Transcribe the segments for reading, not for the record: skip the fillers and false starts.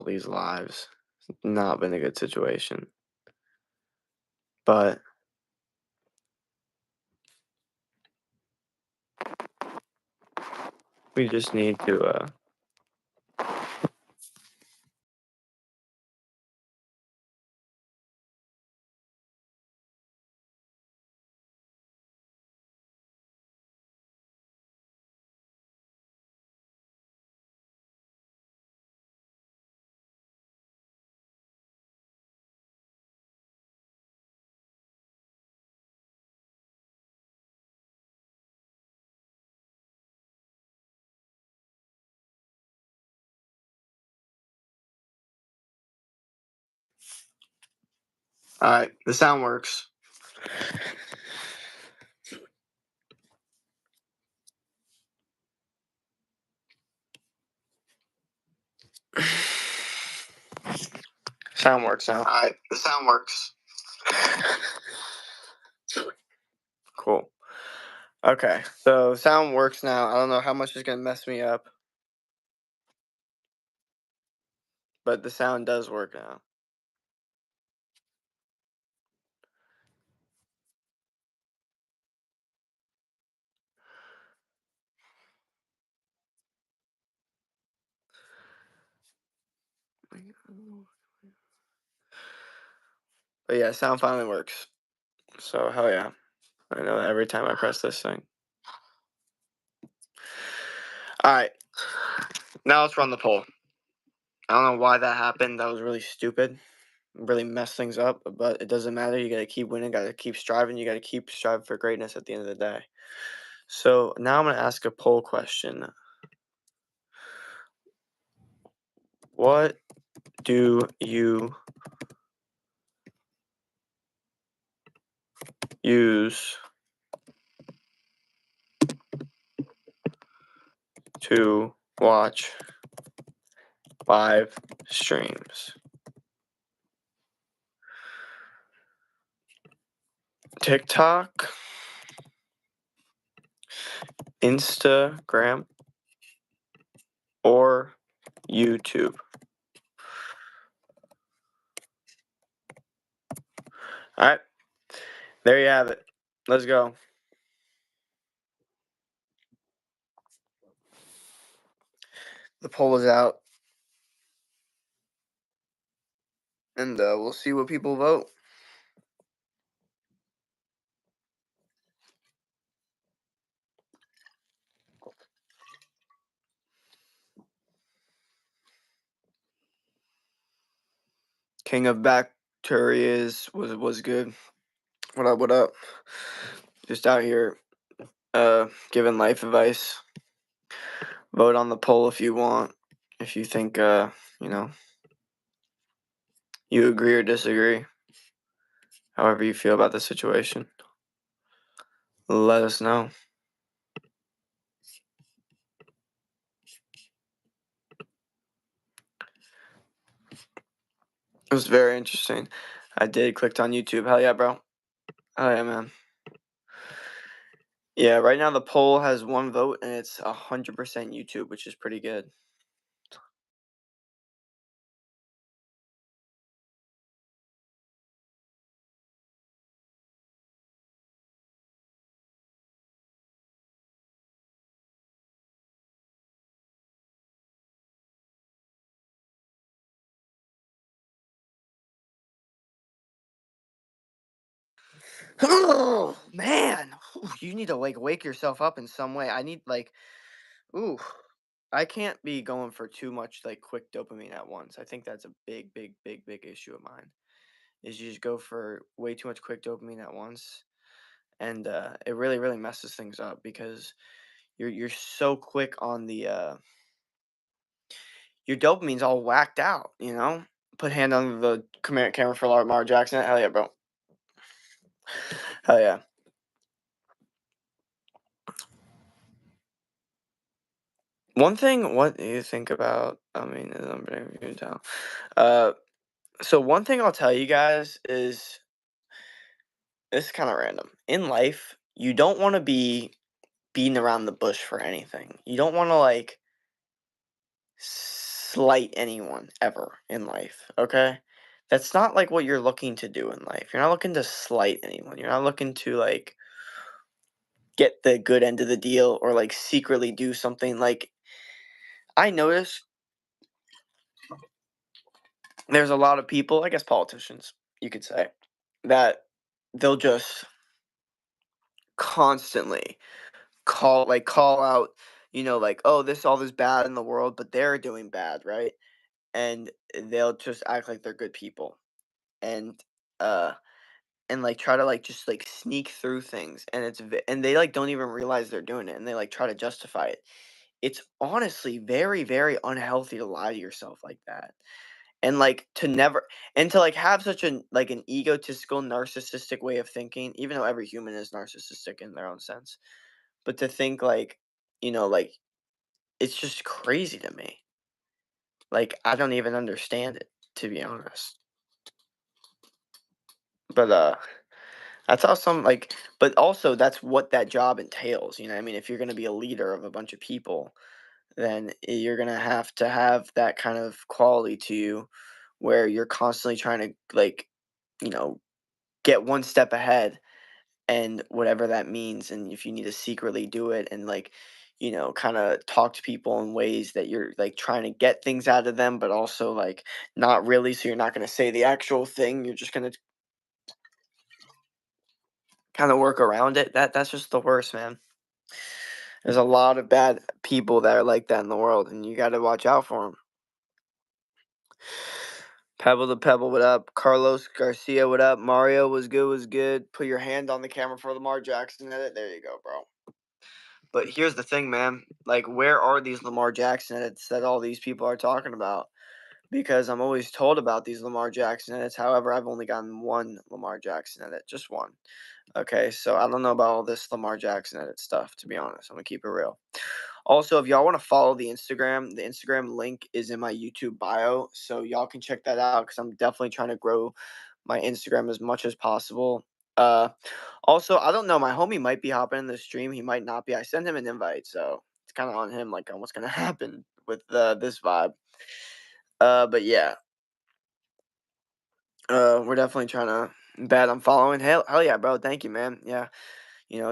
these lives. It's not been a good situation. But we just need to alright, the sound works. Sound works now. Alright, the sound works. Cool. Okay, so sound works now. I don't know how much is gonna mess me up, but the sound does work now. But yeah, sound finally works. So hell yeah. I know that every time I press this thing. Alright. Now let's run the poll. I don't know why that happened. That was really stupid. Really messed things up, but it doesn't matter. You gotta keep winning, gotta keep striving, you gotta keep striving for greatness at the end of the day. So now I'm gonna ask a poll question. What do you use to watch live streams? TikTok, Instagram, or YouTube? Alright, there you have it. Let's go. The poll is out. And we'll see what people vote. King of Bacterias was good. What up, what up? Just out here giving life advice. Vote on the poll if you want. If you think you know, you agree or disagree. However you feel about the situation. Let us know. It was very interesting. I did clicked on YouTube. Hell yeah, bro. Hell yeah, man. Yeah, right now the poll has 1 vote and it's 100% YouTube, which is pretty good. Oh man, you need to like wake yourself up in some way. I need like, ooh, I can't be going for too much like quick dopamine at once. I think that's a big, big, big, big issue of mine. Is you just go for way too much quick dopamine at once, and it really, really messes things up because you're so quick on the your dopamine's all whacked out. You know, put hand on the camera for Lamar Jackson. Hell yeah, bro. Hell yeah. One thing, what do you think about? I mean, I'm you can tell. So one thing I'll tell you guys is this is kind of random. In life, you don't want to be beating around the bush for anything. You don't want to like slight anyone ever in life, okay? That's not like what you're looking to do in life. You're not looking to slight anyone. You're not looking to like get the good end of the deal or like secretly do something like I notice there's a lot of people, I guess politicians, you could say, that they'll just constantly call out, like, oh, this all this bad in the world, but they're doing bad, right? And they'll just act like they're good people. And uh and like try to like just like sneak through things and and they like don't even realize they're doing it and they like try to justify it. It's honestly very very unhealthy to lie to yourself like that. And like to never and to like have such an egotistical narcissistic way of thinking, even though every human is narcissistic in their own sense. But to think like, like it's just crazy to me. Like I don't even understand it, to be honest. But that's how some like but also that's what that job entails, you know what I mean? If you're gonna be a leader of a bunch of people, then you're gonna have to have that kind of quality to you where you're constantly trying to like, you know, get one step ahead and whatever that means. And if you need to secretly do it and like, kind of talk to people in ways that you're like trying to get things out of them, but also like not really. So you're not going to say the actual thing. You're just going to kind of work around it. That's just the worst, man. There's a lot of bad people that are like that in the world, and you got to watch out for them. Pebble to Pebble, what up? Carlos Garcia, what up? Mario was good, was good. Put your hand on the camera for Lamar Jackson edit. There you go, bro. But here's the thing, man. Like, where are these Lamar Jackson edits that all these people are talking about? Because I'm always told about these Lamar Jackson edits. However, I've only gotten one Lamar Jackson edit, just one. Okay, so I don't know about all this Lamar Jackson edit stuff, to be honest. I'm gonna keep it real. Also, if y'all want to follow the Instagram link is in my YouTube bio, so y'all can check that out because I'm definitely trying to grow my Instagram as much as possible. Uh, Also, I don't know. My homie might be hopping in the stream. He might not be. I sent him an invite, so it's kind of on him, like on what's gonna happen with this vibe. But yeah, we're definitely trying to bet I'm following. Hell yeah, bro. Thank you, man. Yeah,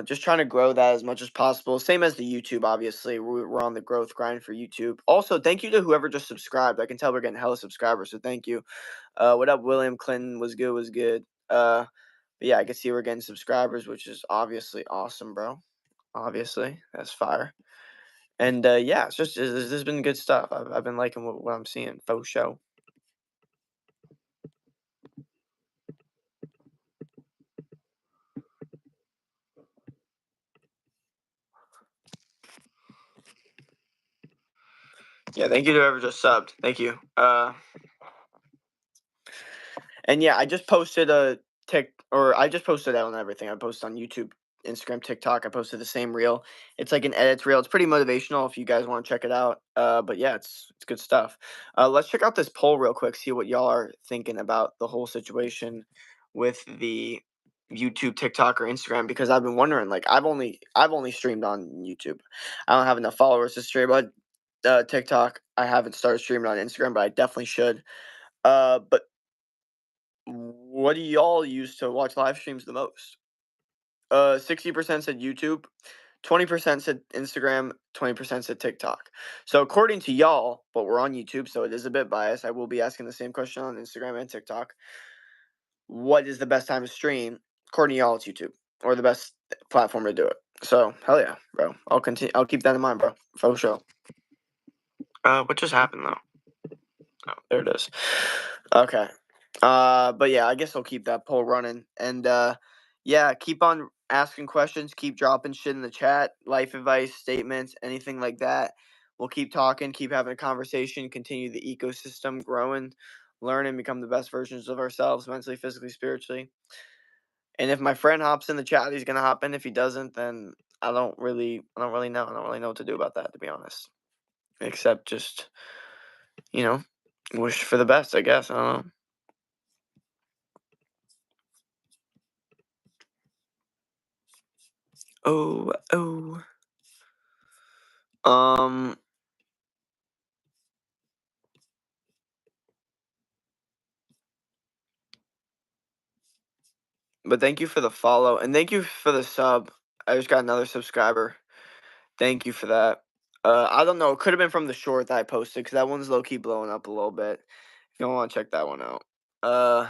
just trying to grow that as much as possible. Same as the YouTube, obviously. We're on the growth grind for YouTube. Also, thank you to whoever just subscribed. I can tell we're getting hella subscribers, so thank you. What up, William Clinton? Was good, was good. But yeah, I can see we're getting subscribers, which is obviously awesome, bro. Obviously, that's fire. And yeah, this has been good stuff. I've been liking what I'm seeing. Faux show. Yeah, thank you to whoever just subbed. Thank you. And yeah, I just posted a I just posted that on everything. I posted on YouTube, Instagram, TikTok. I posted the same reel. It's like an edits reel. It's pretty motivational if you guys want to check it out. But yeah, it's good stuff. Let's check out this poll real quick. See what y'all are thinking about the whole situation with the YouTube, TikTok, or Instagram because I've been wondering. Like, I've only streamed on YouTube. I don't have enough followers to stream on TikTok. I haven't started streaming on Instagram, but I definitely should. But what do y'all use to watch live streams the most? 60% said YouTube, 20% said Instagram, 20% said TikTok. So according to y'all, but we're on YouTube, so it is a bit biased. I will be asking the same question on Instagram and TikTok. What is the best time to stream? According to y'all, it's YouTube or the best platform to do it. So hell yeah, bro. I'll continue. I'll keep that in mind, bro. For sure. What just happened though? Oh, there it is. Okay. But yeah, I guess I'll keep that poll running. And yeah, keep on asking questions, keep dropping shit in the chat, life advice, statements, anything like that. We'll keep talking, keep having a conversation, continue the ecosystem growing, learn and become the best versions of ourselves mentally, physically, spiritually. And if my friend hops in the chat, he's gonna hop in. If he doesn't, then I don't really know. I don't really know what to do about that, to be honest. Except just, you know, wish for the best, I guess. I don't know. Oh, oh. Um, But thank you for the follow and thank you for the sub. I just got another subscriber. Thank you for that. I don't know. It could have been from the short that I posted because that one's low key blowing up a little bit. If you don't want to check that one out. Uh,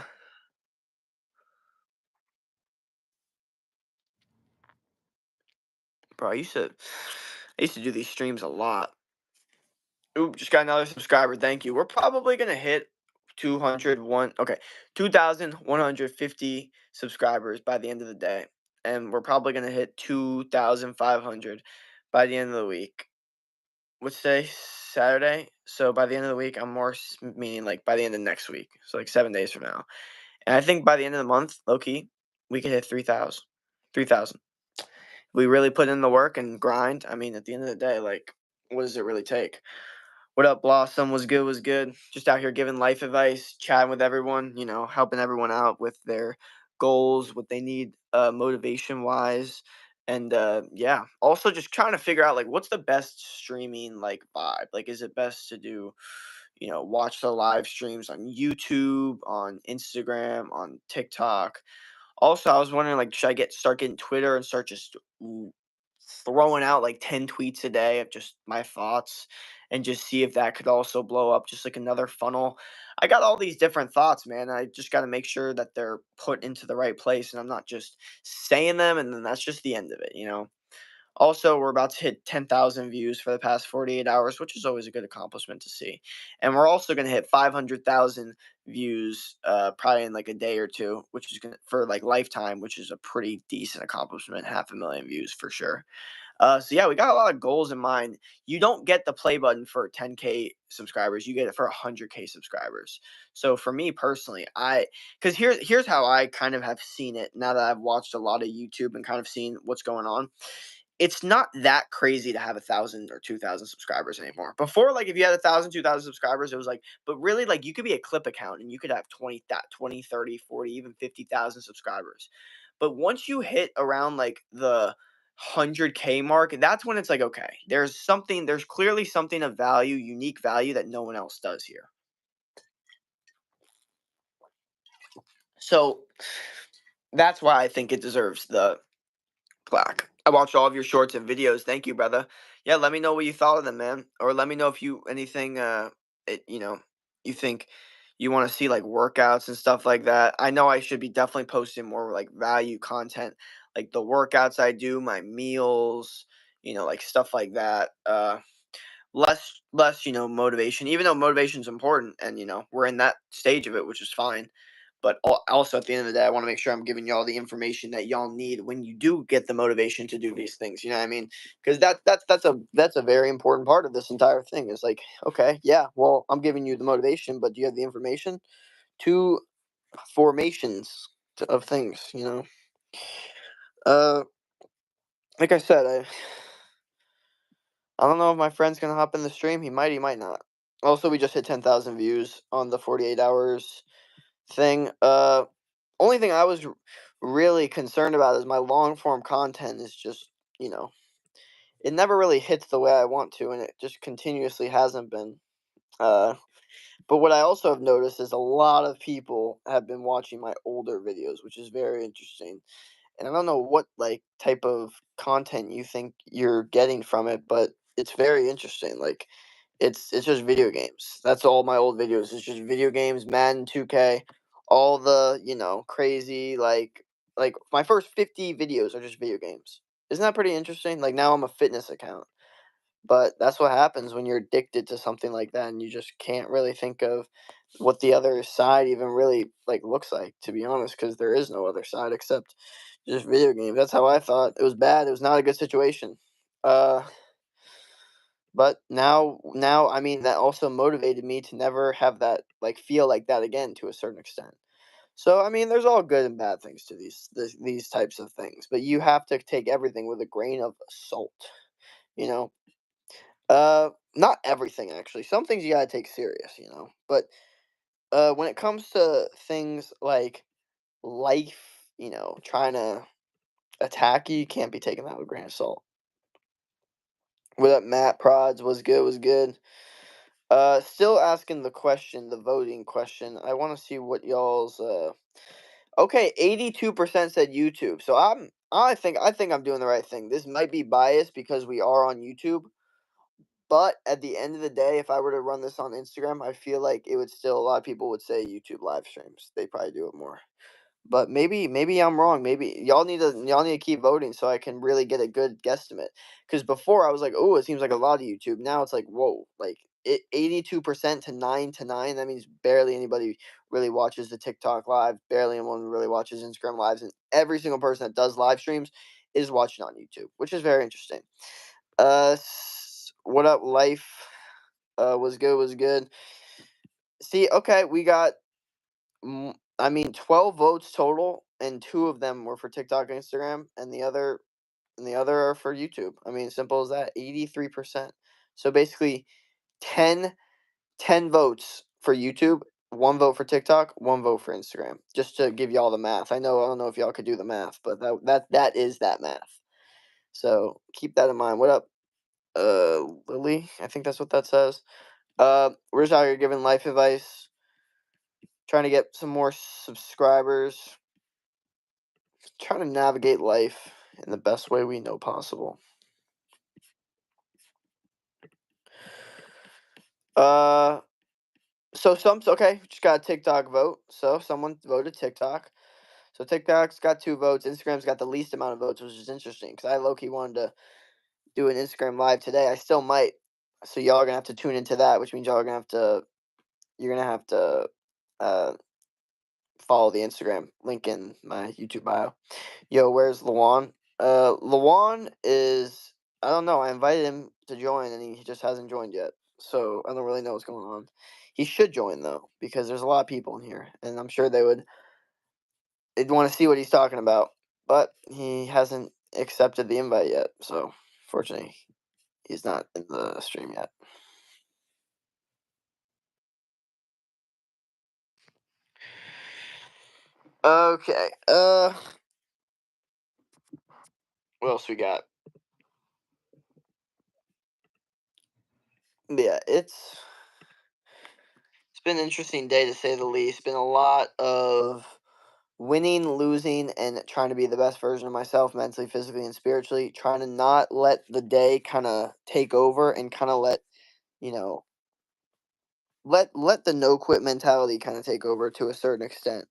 bro, I used to do these streams a lot. Ooh, just got another subscriber. Thank you. We're probably gonna hit 201. Okay, 2,150 subscribers by the end of the day, and we're probably gonna hit 2,500 by the end of the week. What's today? Saturday. So by the end of the week, I'm meaning like by the end of next week. So like 7 days from now. And I think by the end of the month, low key, we could hit 3,000. 3,000. We really put in the work and grind. I mean, at the end of the day, like, what does it really take? What up, Blossom? Was good, was good. Just out here giving life advice, chatting with everyone, helping everyone out with their goals, what they need motivation wise. And yeah, also just trying to figure out like what's the best streaming like vibe. Like, is it best to do, watch the live streams on YouTube, on Instagram, on TikTok? Also, I was wondering, like, should I start getting Twitter and start just throwing out like 10 tweets a day of just my thoughts and just see if that could also blow up just like another funnel. I got all these different thoughts, man. I just got to make sure that they're put into the right place and I'm not just saying them and then that's just the end of it. Also, we're about to hit 10,000 views for the past 48 hours, which is always a good accomplishment to see. And we're also going to hit 500,000 views probably in like a day or two, which is going to for like lifetime, which is a pretty decent accomplishment, 500,000 views for sure. So yeah, we got a lot of goals in mind. You don't get the play button for 10K subscribers. You get it for 100K subscribers. So for me personally, because here's how I kind of have seen it now that I've watched a lot of YouTube and kind of seen what's going on. It's not that crazy to have 1,000 or 2,000 subscribers anymore. Before, like if you had 1,000, 2,000 subscribers, it was like, but really, like you could be a clip account and you could have 20, 30, 40, even 50,000 subscribers. But once you hit around like the 100K mark, that's when it's like, okay, there's clearly something of value, unique value that no one else does here. So that's why I think it deserves the plaque. I watched all of your shorts and videos. Thank you, brother. Yeah, let me know what you thought of them, man. Or let me know if you anything you think you want to see like workouts and stuff like that. I know I should be definitely posting more like value content, like the workouts I do, my meals, like stuff like that. Less motivation, even though motivation is important and we're in that stage of it, which is fine. But also at the end of the day, I want to make sure I'm giving y'all the information that y'all need when you do get the motivation to do these things. You know what I mean? Because that's a very important part of this entire thing. Is like, okay, yeah, well, I'm giving you the motivation, but do you have the information? Two formations of things. Uh, like I said, I don't know if my friend's gonna hop in the stream. He might, he might not. Also, we just hit 10,000 views on the 48 hours thing. Only thing I was really concerned about is my long form content is just, you know, it never really hits the way I want to, and it just continuously hasn't been. Uh, but what I also have noticed is a lot of people have been watching my older videos, which is very interesting. And I don't know what like type of content you think you're getting from it, but it's very interesting. Like it's just video games. That's all my old videos. It's just video games, Madden 2K, all the, crazy like my first 50 videos are just video games. Isn't that pretty interesting? Like now I'm a fitness account. But that's what happens when you're addicted to something like that and you just can't really think of what the other side even really like looks like, to be honest, because there is no other side except just video games. That's how I thought. It was bad. It was not a good situation. Uh but now I mean that also motivated me to never have that like feel like that again to a certain extent. So I mean there's all good and bad things to these types of things, but you have to take everything with a grain of salt, you know. Not everything actually. Some things you gotta take serious, But when it comes to things like life, trying to attack you, you can't be taking that with a grain of salt. What up, Matt Prods? Was good, was good. Still asking the question, the voting question. I want to see what y'all's. Okay, 82% said YouTube. So I think I'm doing the right thing. This might be biased because we are on YouTube, but at the end of the day, if I were to run this on Instagram, I feel like it would still a lot of people would say YouTube live streams. They probably do it more. But maybe I'm wrong. Maybe y'all need to keep voting so I can really get a good guesstimate. Because before I was like, oh, it seems like a lot of YouTube. Now it's like, whoa, like 82% to 9 to 9. That means barely anybody really watches the TikTok live. Barely anyone really watches Instagram lives, and every single person that does live streams is watching on YouTube, which is very interesting. What up, life? Was good, was good. See, okay, we got I mean, 12 votes total, and two of them were for TikTok and Instagram, and the other are for YouTube. I mean, simple as that. 83%. So basically, 10, 10 votes for YouTube, one vote for TikTok, one vote for Instagram. Just to give y'all the math. I don't know if y'all could do the math, but that is that math. So keep that in mind. What up, Lily? I think that's what that says. We're just out here giving life advice, trying to get some more subscribers, trying to navigate life in the best way we know possible. So okay, just got a TikTok vote. So someone voted TikTok. So TikTok's got 2 votes. Instagram's got the least amount of votes, which is interesting because I low key wanted to do an Instagram live today. I still might. So y'all are gonna have to tune into that, which means you're gonna have to uh follow the Instagram link in my YouTube bio. Yo, where's Lawan? Lawan is, I don't know. I invited him to join, and he just hasn't joined yet. So I don't really know what's going on. He should join though, because there's a lot of people in here, and I'm sure they'd want to see what he's talking about. But he hasn't accepted the invite yet, so fortunately, he's not in the stream yet. Okay. What else we got? Yeah, it's been an interesting day to say the least. Been a lot of winning, losing, and trying to be the best version of myself mentally, physically, and spiritually. Trying to not let the day kind of take over and kind of let, you know, let the no quit mentality kind of take over to a certain extent.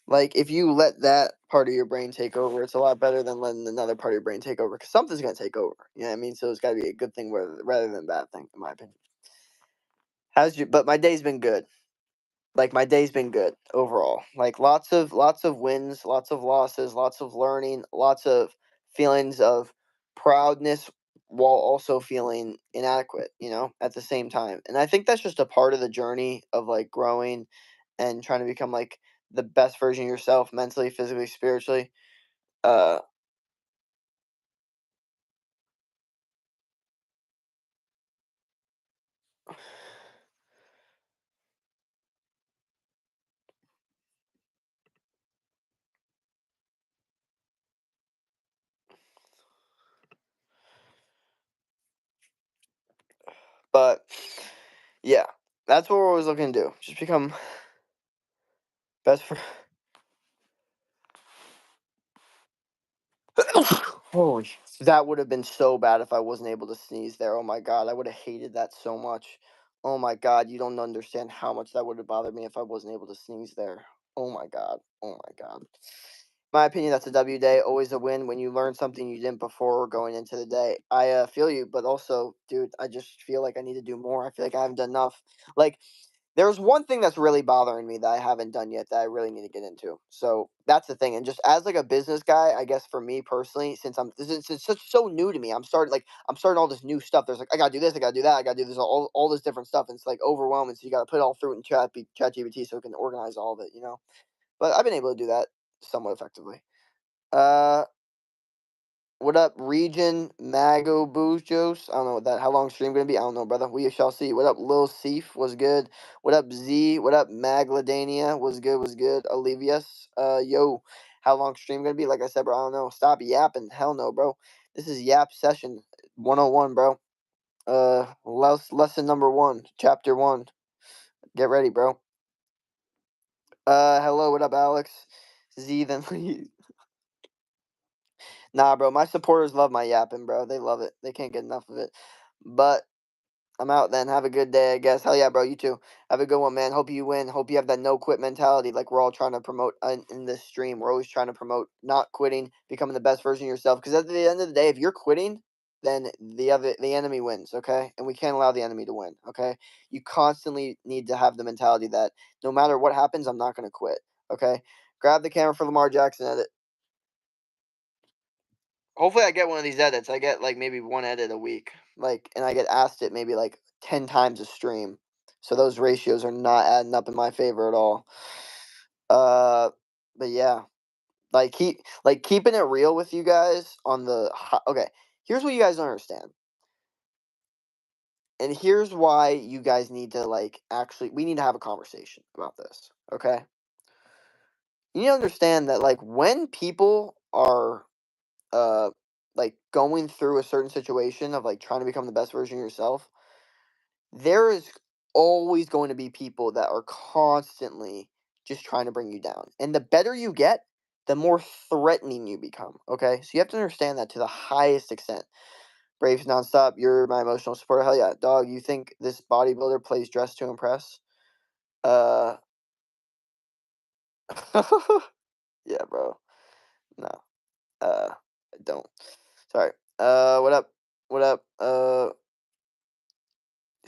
Like if you let that part of your brain take over, it's a lot better than letting another part of your brain take over because something's gonna take over. You know what I mean? So it's got to be a good thing rather than a bad thing, in my opinion. But my day's been good. Like my day's been good overall. Like lots of wins, lots of losses, lots of learning, lots of feelings of proudness while also feeling inadequate, at the same time. And I think that's just a part of the journey of like growing and trying to become like the best version of yourself mentally, physically, spiritually. Uh but yeah, that's what we're always looking to do. Just become best for Holy, that would have been so bad if I wasn't able to sneeze there. Oh my god, I would have hated that so much. Oh my god, you don't understand how much that would have bothered me if I wasn't able to sneeze there. Oh my god. Oh my god. My opinion, that's a W day. Always a win when you learn something you didn't before going into the day. I feel you, but also, dude, I just feel like I need to do more. I feel like I haven't done enough. Like, there's one thing that's really bothering me that I haven't done yet that I really need to get into. So that's the thing. And just as like a business guy, I guess for me personally, since it's such so new to me, I'm starting all this new stuff. There's like I gotta do this, I gotta do that, I gotta do this all this different stuff. And it's like overwhelming. So you gotta put it all through it in ChatGPT so it can organize all of it. But I've been able to do that somewhat effectively. Uh what up, Region Mago Boojos? I don't know what that. How long stream gonna be? I don't know, brother. We shall see. What up, Lil Seif? Was good. What up, Z? What up, Magladania? Was good. Was good. Olivius. Yo, how long stream gonna be? Like I said, bro. I don't know. Stop yapping. Hell no, bro. This is Yap Session 101, bro. Lesson number 1, chapter 1. Get ready, bro. Hello. What up, Alex? Z than Lee. Nah, bro, my supporters love my yapping, bro. They love it. They can't get enough of it. But I'm out then. Have a good day, I guess. Hell yeah, bro. You too. Have a good one, man. Hope you win. Hope you have that no quit mentality like we're all trying to promote in this stream. We're always trying to promote not quitting, becoming the best version of yourself. Because at the end of the day, if you're quitting, then the enemy wins, okay? And we can't allow the enemy to win, okay? You constantly need to have the mentality that no matter what happens, I'm not going to quit, okay? Grab the camera for Lamar Jackson edit. Hopefully, I get one of these edits. I get like maybe one edit a week, like, and I get asked it maybe like 10 times a stream. So those ratios are not adding up in my favor at all. Uh, but yeah, keeping it real with you guys on the okay. Here's what you guys don't understand, and here's why you guys need to actually we need to have a conversation about this. Okay, you need to understand that when people are uh going through a certain situation of trying to become the best version of yourself, there is always going to be people that are constantly just trying to bring you down. And the better you get, the more threatening you become. Okay. So you have to understand that to the highest extent. Braves nonstop, you're my emotional support. Hell yeah. Dog, you think this bodybuilder plays dress to impress? Uh yeah, bro. No. I don't. Sorry. What up? What up?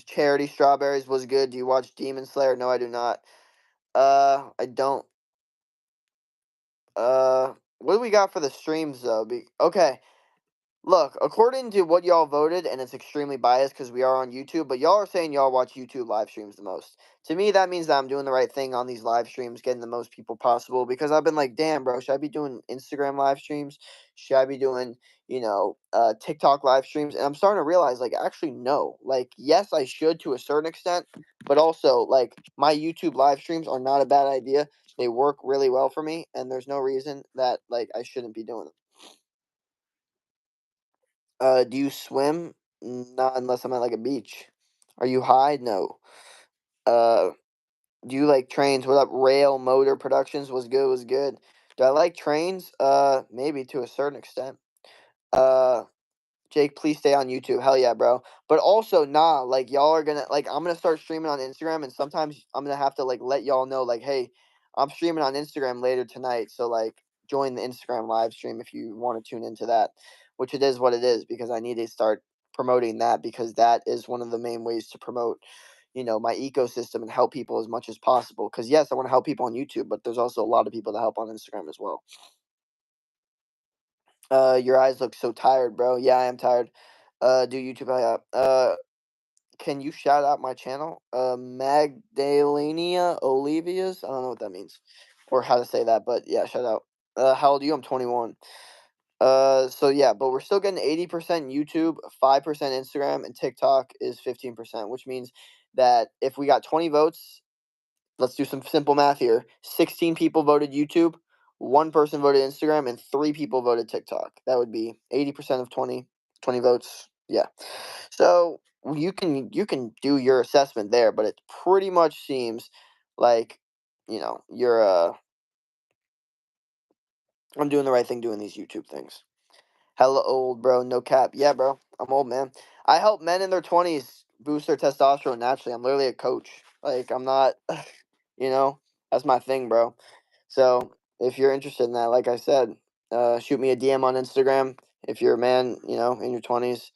Charity Strawberries was good. Do you watch Demon Slayer? No, I do not. I don't. What do we got for the streams though? Okay, look, according to what y'all voted, and it's extremely biased because we are on YouTube, but y'all are saying y'all watch YouTube live streams the most. To me, that means that I'm doing the right thing on these live streams, getting the most people possible. Because I've been like, damn, bro, should I be doing Instagram live streams? Should I be doing, TikTok live streams? And I'm starting to realize, actually, no. Yes, I should to a certain extent, but also, my YouTube live streams are not a bad idea. They work really well for me, and there's no reason that, I shouldn't be doing them. Do you swim? Not unless I'm at a beach. Are you high? No. Uh, do you like trains? What up, Rail Motor Productions? Was good, was good. Do I like trains? Maybe to a certain extent. Uh, Jake, please stay on YouTube. Hell yeah, bro. But also, nah, y'all are gonna I'm gonna start streaming on Instagram, and sometimes I'm gonna have to let y'all know hey, I'm streaming on Instagram later tonight, so join the Instagram live stream if you want to tune into that, which it is what it is because I need to start promoting that because that is one of the main ways to promote my ecosystem and help people as much as possible. Because yes, I want to help people on YouTube, but there's also a lot of people that help on Instagram as well. Your eyes look so tired, bro. Yeah, I am tired. Do YouTube can you shout out my channel? Magdalena Olivia's? I don't know what that means. Or how to say that, but yeah, shout out. How old are you? I'm 21. So yeah, but we're still getting 80% YouTube, 5% Instagram, and TikTok is 15%, which means that if we got 20 votes, let's do some simple math here. 16 people voted YouTube, one person voted Instagram, and three people voted TikTok. That would be 80% of 20 votes. Yeah. So you can do your assessment there, but it pretty much seems like you're I'm doing the right thing doing these YouTube things. Hella old, bro. No cap. Yeah, bro. I'm old, man. I help men in their 20s boost their testosterone naturally. I'm literally a coach. I'm not, you know, that's my thing, bro. So if you're interested in that, like I said, shoot me a DM on Instagram. If you're a man, in your 20s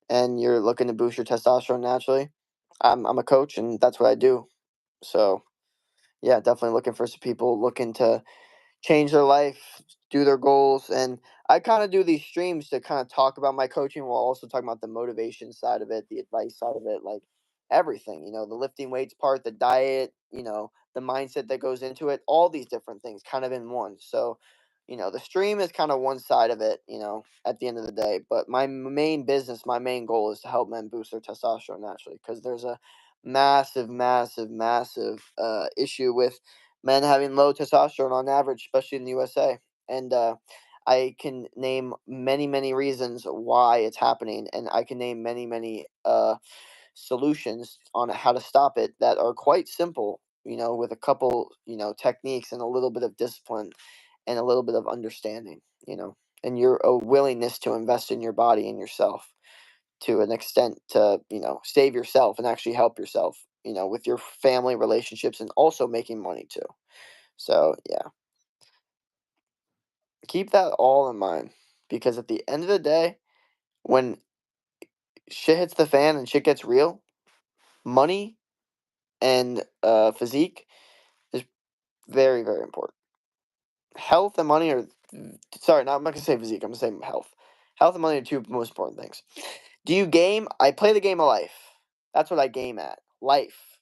and you're looking to boost your testosterone naturally, I'm a coach and that's what I do. So yeah, definitely looking for some people looking to change their life, do their goals. And I kind of do these streams to kind of talk about my coaching while also talking about the motivation side of it, the advice side of it, everything, the lifting weights part, the diet, the mindset that goes into it, all these different things kind of in one. So, the stream is kind of one side of it, at the end of the day. But my main business, my main goal is to help men boost their testosterone naturally because there's a massive, massive, massive issue with men having low testosterone on average, especially in the USA. And I can name many, many reasons why it's happening, and I can name many, many solutions on how to stop it that are quite simple. With a couple, techniques and a little bit of discipline. and a little bit of understanding, and your a willingness to invest in your body and yourself to an extent to, save yourself and actually help yourself, with your family relationships and also making money too. So, yeah, keep that all in mind because at the end of the day, when shit hits the fan and shit gets real, money and physique is very, very important. Health and money are, sorry, I'm not gonna say physique. I'm gonna say health. Health and money are two most important things. Do you game? I play the game of life. That's what I game at. Life.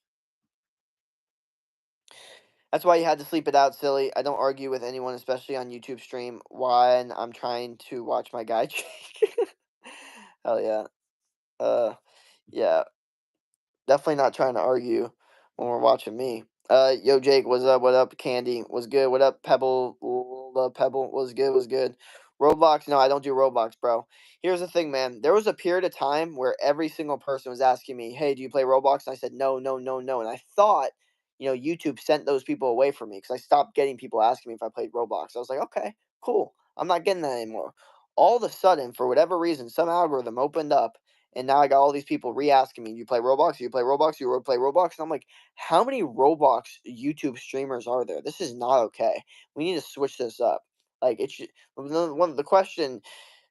That's why you had to sleep it out, silly. I don't argue with anyone, especially on YouTube stream, when I'm trying to watch my guy. Hell yeah. Uh, yeah. Definitely not trying to argue when we're watching me. Yo, Jake, what's up? What up? Candy, was good. What up, Pebble? Pebble, was good. Was good. Roblox, no, I don't do Roblox, bro. Here's the thing, man. There was a period of time where every single person was asking me, "Hey, do you play Roblox?" And I said, "No, no, no, no." And I thought, YouTube sent those people away from me because I stopped getting people asking me if I played Roblox. I was like, okay, cool. I'm not getting that anymore. All of a sudden, for whatever reason, some algorithm opened up and now I got all these people re-asking me, "You play Roblox? You play Roblox? You play Roblox?" And I'm like, "How many Roblox YouTube streamers are there? This is not okay. We need to switch this up." Like it should. One of the question.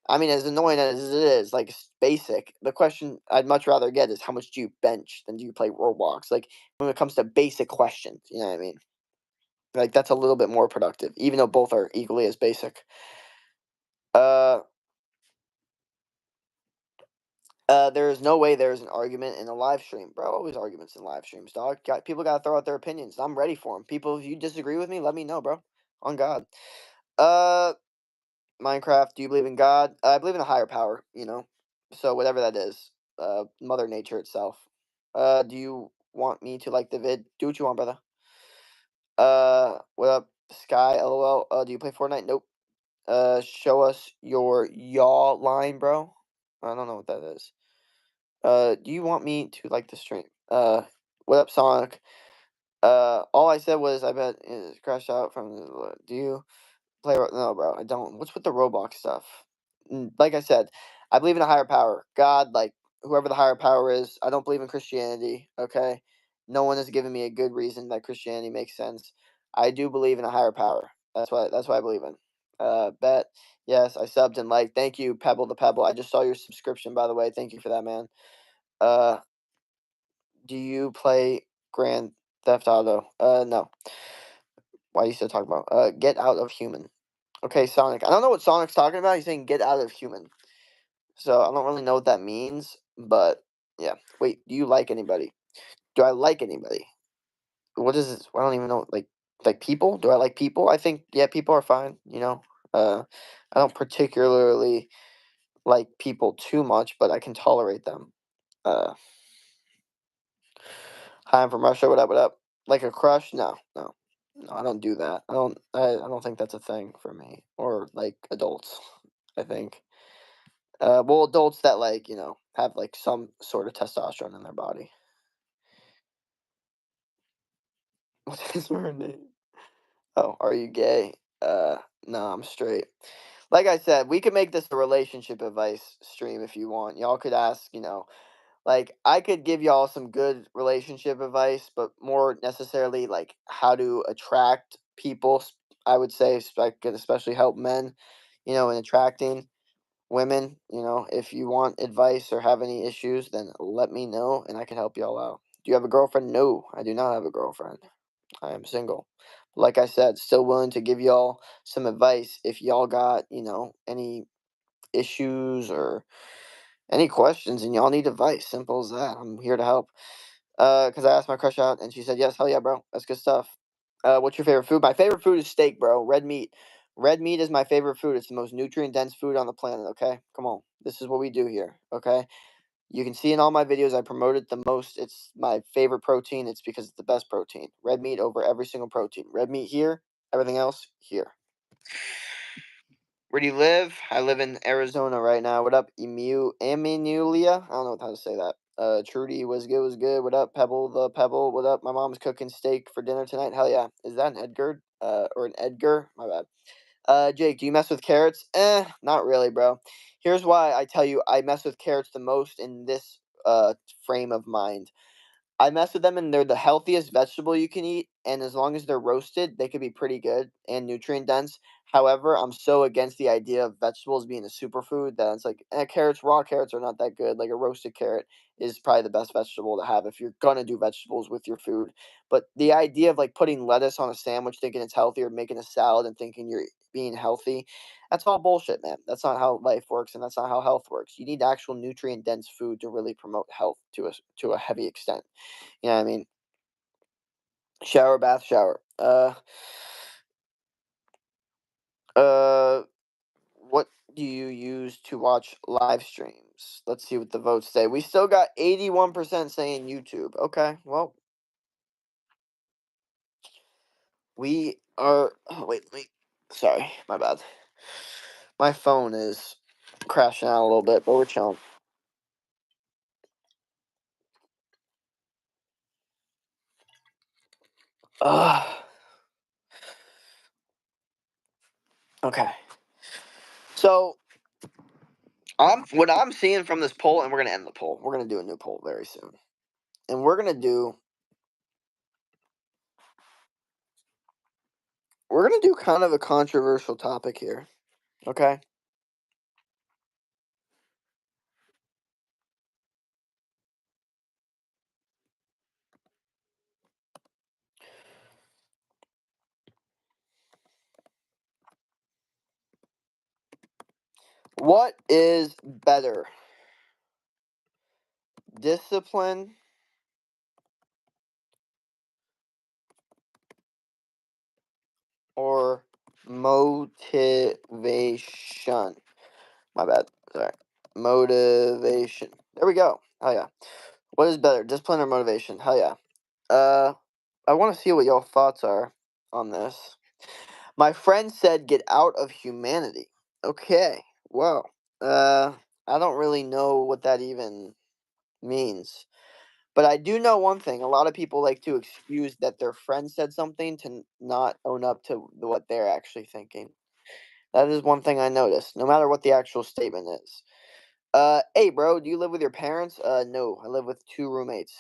I mean, as annoying as it is, like it's basic. The question I'd much rather get is how much do you bench than do you play Roblox? Like when it comes to basic questions, you know what I mean? Like that's a little bit more productive, even though both are equally as basic. Uh, there is no way there's an argument in a live stream, bro. Always arguments in live streams, dog. People gotta throw out their opinions. I'm ready for them. People, if you disagree with me, let me know, bro. On God. Uh, Minecraft. Do you believe in God? I believe in a higher power. So whatever that is, Mother Nature itself. Do you want me to like the vid? Do what you want, brother. What up, Sky? LOL. Do you play Fortnite? Nope. Show us your yaw line, bro. I don't know what that is. Do you want me to like the stream? What up, Sonic? All I said was I bet it crashed out from. Do you play? No, bro, I don't. What's with the Roblox stuff? Like I said, I believe in a higher power, God, like whoever the higher power is. I don't believe in Christianity. Okay, no one has given me a good reason that Christianity makes sense. I do believe in a higher power. That's what I believe in. Bet. Yes, I subbed and liked. Thank you, Pebble the Pebble. I just saw your subscription, by the way. Thank you for that, man. Uh, do you play Grand Theft Auto? No. Why are you still talking about? Get out of human. Okay, Sonic. I don't know what Sonic's talking about. He's saying get out of human. So I don't really know what that means, but yeah. Wait, do you like anybody? Do I like anybody? What is this? I don't even know. Like people? Do I like people? I think yeah, people are fine. I don't particularly like people too much, but I can tolerate them. Uh, Hi, I'm from Russia. What up? What up? Like a crush? No, no, no. I don't do that. I don't think that's a thing for me or like adults. I think. Well, adults that like have like some sort of testosterone in their body. What is her name? Oh, are you gay? No, I'm straight. Like I said, we could make this a relationship advice stream if you want. Y'all could ask, like I could give y'all some good relationship advice, but more necessarily like how to attract people. I would say, could especially help men, in attracting women. If you want advice or have any issues, then let me know and I can help y'all out. Do you have a girlfriend? No, I do not have a girlfriend. I am single. Like I said, still willing to give y'all some advice if y'all got, any issues or any questions and y'all need advice. Simple as that. I'm here to help. Because I asked my crush out and she said yes. Hell yeah, bro. That's good stuff. What's your favorite food? My favorite food is steak, bro. Red meat. Red meat is my favorite food. It's the most nutrient dense food on the planet. Okay, come on. This is what we do here. Okay. You can see in all my videos I promote it the most. It's my favorite protein. It's because it's the best protein. Red meat over every single protein. Red meat here, everything else here. Where do you live? I live in Arizona right now. What up, Eminulia? I don't know how to say that. Trudy was good, was good. What up, Pebble the Pebble? What up? My mom's cooking steak for dinner tonight. Hell yeah. Is that an Edgar? Or an Edgar? My bad. Jake, do you mess with carrots? Not really, bro. Here's why I tell you I mess with carrots the most in this frame of mind. I mess with them and they're the healthiest vegetable you can eat, and as long as they're roasted, they could be pretty good and nutrient dense. However, I'm so against the idea of vegetables being a superfood that it's like, raw carrots are not that good. Like a roasted carrot is probably the best vegetable to have if you're gonna do vegetables with your food. But the idea of like putting lettuce on a sandwich thinking it's healthy or making a salad and thinking you're being healthy, that's all bullshit, man. That's not how life works and that's not how health works. You need actual nutrient dense food to really promote health to a heavy extent. You know what I mean? Shower, bath, shower. Uh, what do you use to watch live streams? Let's see what the votes say. We still got 81% saying YouTube. Okay, well, we are. Oh, wait, wait. Sorry, my bad. My phone is crashing out a little bit, but we're chilling. Uh, okay. So, what I'm seeing from this poll, and we're gonna end the poll. We're gonna do a new poll very soon, and we're gonna do kind of a controversial topic here. Okay. What is better, discipline or motivation? My bad. Sorry. Motivation. There we go. Oh yeah. What is better, discipline or motivation? Hell yeah. Uh, I want to see what y'all thoughts are on this. My friend said, "Get out of humanity." Okay. Well, I don't really know what that even means. But I do know one thing. A lot of people like to excuse that their friend said something to not own up to what they're actually thinking. That is one thing I noticed, no matter what the actual statement is. Hey, bro, do you live with your parents? No, I live with two roommates.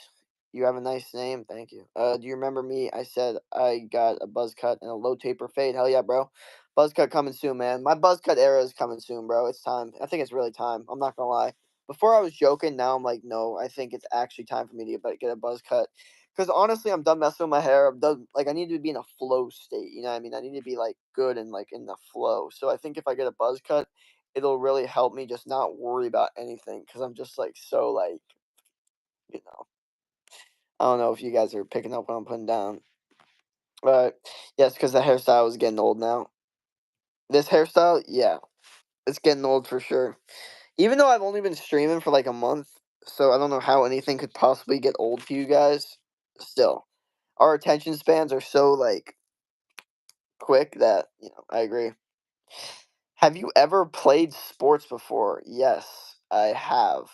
You have a nice name, thank you. Do you remember me? I said I got a buzz cut and a low taper fade. Hell yeah, bro. Buzz cut coming soon, man. My buzz cut era is coming soon, bro. It's time. I think it's really time. I'm not gonna lie. Before I was joking, now I'm like, no, I think it's actually time for me to get a buzz cut. Because honestly, I'm done messing with my hair. I'm done. Like, I need to be in a flow state. You know what I mean? I need to be like good and like in the flow. So I think if I get a buzz cut, it'll really help me just not worry about anything because I'm just like so like you know I don't know if you guys are picking up what I'm putting down, but yes, because the hairstyle is getting old now. This hairstyle, yeah, it's getting old for sure. Even though I've only been streaming for like a month, so I don't know how anything could possibly get old to you guys. Still, our attention spans are so like quick that I agree. Have you ever played sports before? Yes, I have.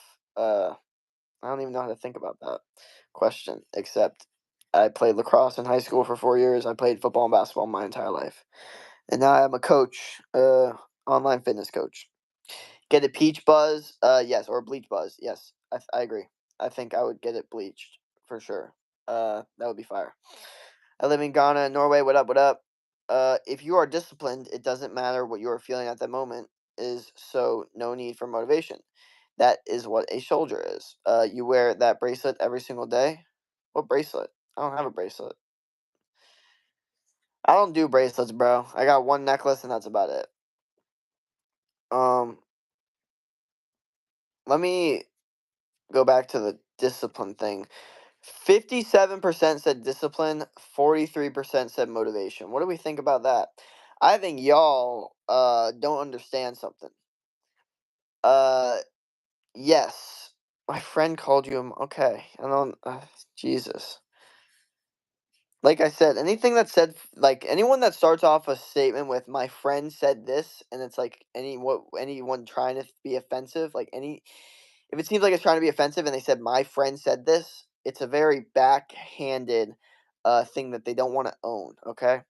I don't even know how to think about that question, except I played lacrosse in high school for 4 years. I played football and basketball my entire life. And now I'm a coach, online fitness coach. Get a peach buzz? Yes, or a bleach buzz. Yes, I agree. I think I would get it bleached for sure. That would be fire. I live in Ghana, Norway. What up? What up? If you are disciplined, it doesn't matter what you are feeling at that moment. Is so no need for motivation. That is what a soldier is. You wear that bracelet every single day. What bracelet? I don't have a bracelet. I don't do bracelets, bro. I got one necklace and that's about it. Um, let me go back to the discipline thing. 57% said discipline, 43% said motivation. What do we think about that? I think y'all don't understand something. Uh yes. My friend called you okay. I don't Jesus. Like I said, anything that said like anyone that starts off a statement with "my friend said this" and it's like anyone trying to be offensive, like any if it seems like it's trying to be offensive and they said "my friend said this," it's a very backhanded thing that they don't want to own. Okay,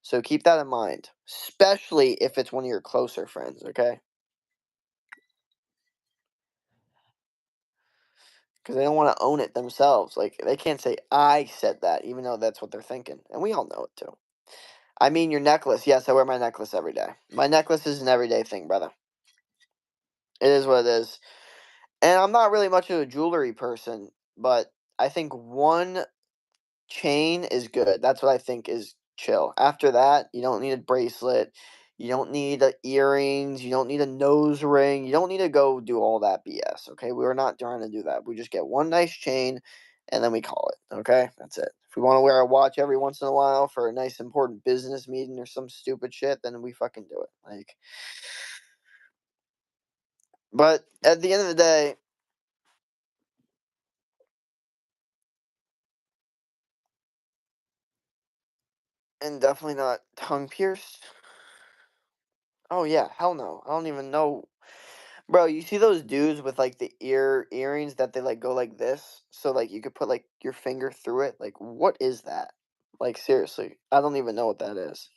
So keep that in mind, especially if it's one of your closer friends, okay? Because they don't want to own it themselves. Like, they can't say, I said that, even though that's what they're thinking. And we all know it too. I mean, your necklace. Yes, I wear my necklace every day. My necklace is an everyday thing, brother. It is what it is. And I'm not really much of a jewelry person, but I think one chain is good. That's what I think is chill. After that, you don't need a bracelet. You don't need earrings. You don't need a nose ring. You don't need to go do all that BS. Okay, we are not trying to do that. We just get one nice chain, and then we call it. Okay, that's it. If we want to wear a watch every once in a while for a nice important business meeting or some stupid shit, then we fucking do it. Like, but at the end of the day, and definitely not tongue pierced. Oh yeah, hell no. I don't even know. Bro, you see those dudes with like the earrings that they like go like this? So like you could put like your finger through it? Like what is that? Like seriously, I don't even know what that is.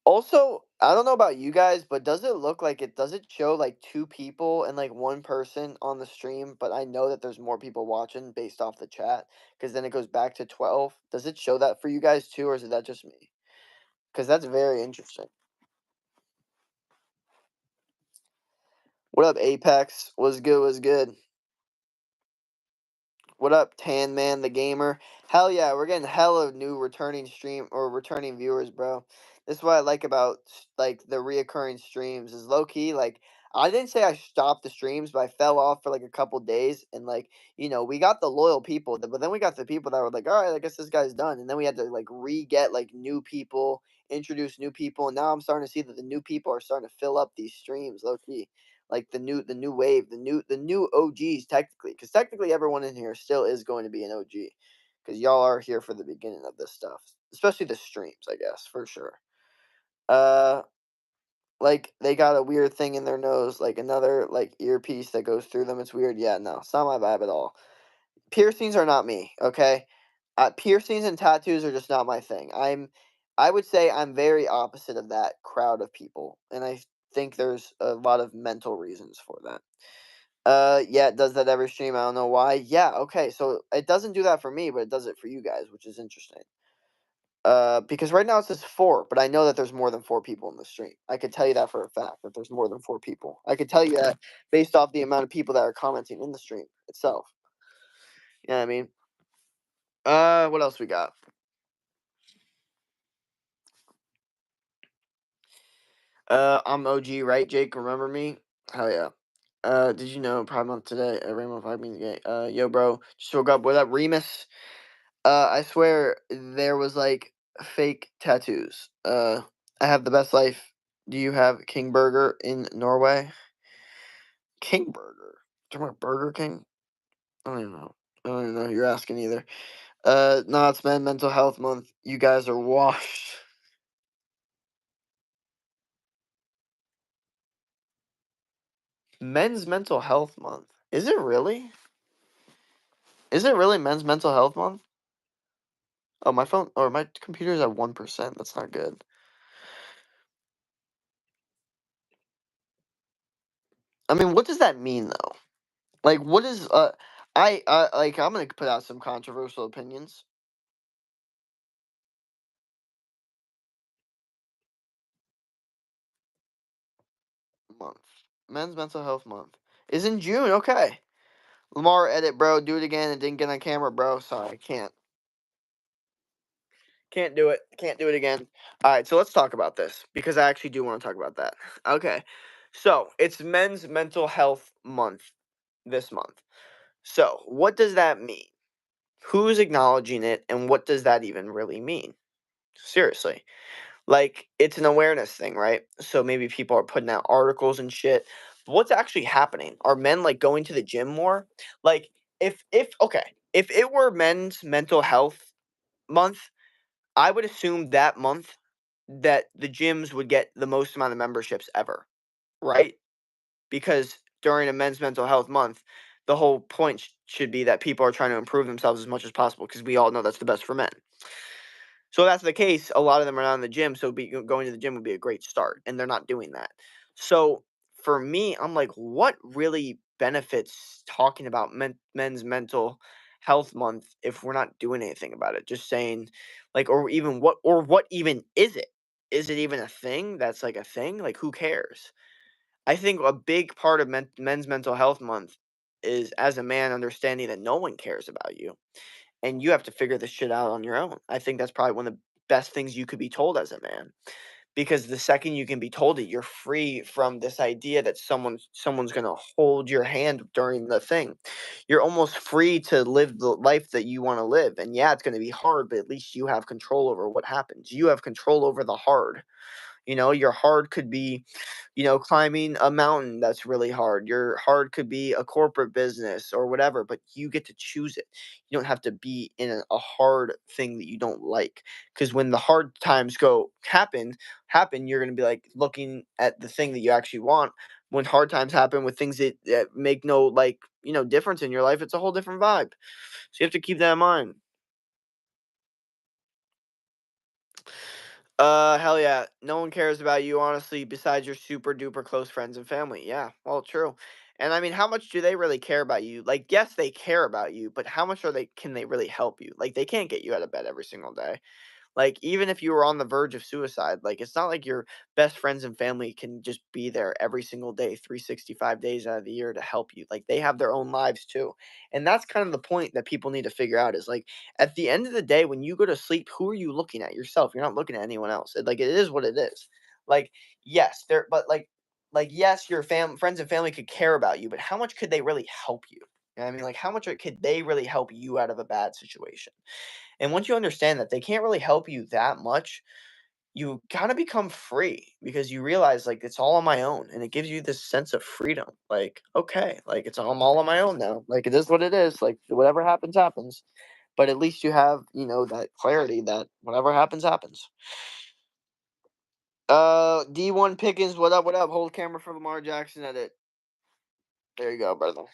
Also, I don't know about you guys, but does it look like does it show like two people and like one person on the stream, but I know that there's more people watching based off the chat because then it goes back to 12. Does it show that for you guys too, or is it that just me? Because that's very interesting. What up, Apex? Was good, was good. What up, Tan Man the Gamer? Hell yeah, we're getting hella new returning stream or returning viewers, bro. This is what I like about like the reoccurring streams is low key. Like I didn't say I stopped the streams, but I fell off for like a couple days, and like we got the loyal people, but then we got the people that were like, all right, I guess this guy's done, and then we had to like re-get like new people, introduce new people, and now I'm starting to see that the new people are starting to fill up these streams, low key like the new wave, the new OGs technically, because technically everyone in here still is going to be an OG, because y'all are here for the beginning of this stuff, especially the streams, I guess for sure. Uh, like they got a weird thing in their nose, like another like earpiece that goes through them. It's weird. Yeah, no, it's not my vibe at all. Piercings are not me. Okay, piercings and tattoos are just not my thing. I would say I'm very opposite of that crowd of people, and I think there's a lot of mental reasons for that. Yeah, it does that every stream. I don't know why. Yeah, okay. So it doesn't do that for me, but it does it for you guys, which is interesting. Because right now it says four, but I know that there's more than four people in the stream. I could tell you that for a fact that there's more than four people. I could tell you that based off the amount of people that are commenting in the stream itself. You know what I mean? What else we got? I'm OG, right, Jake? Remember me? Hell yeah. Did you know Pride Month today? Rainbow Five means gay. Yo, bro, just woke up. What up, Remus? I swear there was like fake tattoos. I have the best life. Do you have King Burger in Norway? King Burger? Talking about Burger King? I don't even know. I don't even know who you're asking either. No, it's Mental Health Month. You guys are washed. Men's Mental Health Month. Is it really? Is it really Men's Mental Health Month? Oh, my phone or my computer's at 1%. That's not good. I mean, what does that mean though? Like, what is I like I'm gonna put out some controversial opinions. Month, Men's Mental Health Month is in June. Okay, Lamar, edit, bro. Do it again. It didn't get on camera, bro. Sorry, I can't. Can't do it. Can't do it again. All right, so let's talk about this because I actually do want to talk about that. Okay, so it's Men's Mental Health Month this month. So what does that mean? Who's acknowledging it, and what does that even really mean? Seriously. Like, it's an awareness thing, right? So maybe people are putting out articles and shit. But what's actually happening? Are men like going to the gym more? Like, if okay, if it were Men's Mental Health Month, I would assume that month that the gyms would get the most amount of memberships ever, right? Because during a Men's Mental Health Month, the whole point should be that people are trying to improve themselves as much as possible because we all know that's the best for men. So that's the case. A lot of them are not in the gym, so going to the gym would be a great start, and they're not doing that. So for me, I'm like, what really benefits talking about men's mental health month if we're not doing anything about it? Just saying, like, or what even is it? Is it even a thing? That's like a thing. Like, who cares? I think a big part of men's mental health month is as a man understanding that no one cares about you and you have to figure this shit out on your own. I think that's probably one of the best things you could be told as a man. Because the second you can be told it, you're free from this idea that someone's gonna hold your hand during the thing. You're almost free to live the life that you want to live. And yeah, it's gonna be hard, but at least you have control over what happens. You have control over the hard. Your hard could be, climbing a mountain that's really hard. Your hard could be a corporate business or whatever, but you get to choose it. You don't have to be in a hard thing that you don't like. Because when the hard times happen, you're gonna be like looking at the thing that you actually want. When hard times happen with things that make no difference in your life, it's a whole different vibe. So you have to keep that in mind. Hell yeah. No one cares about you, honestly, besides your super duper close friends and family. Yeah, well, true. And I mean, how much do they really care about you? Like, yes, they care about you, but how much can they really help you? Like, they can't get you out of bed every single day. Like, even if you were on the verge of suicide, like, it's not like your best friends and family can just be there every single day, 365 days out of the year to help you. Like, they have their own lives too. And that's kind of the point that people need to figure out is like, at the end of the day, when you go to sleep, who are you looking at? Yourself. You're not looking at anyone else. Like, it is what it is. Like, yes, but yes, your friends and family could care about you, but how much could they really help you? You know what I mean? Like, how much could they really help you out of a bad situation? And once you understand that they can't really help you that much, you kind of become free because you realize like it's all on my own and it gives you this sense of freedom. Like, okay, like I'm all on my own now. Like it is what it is. Like whatever happens, happens. But at least you have, that clarity that whatever happens, happens. D1 Pickens, what up, what up? Hold camera for Lamar Jackson edit. There you go, brother.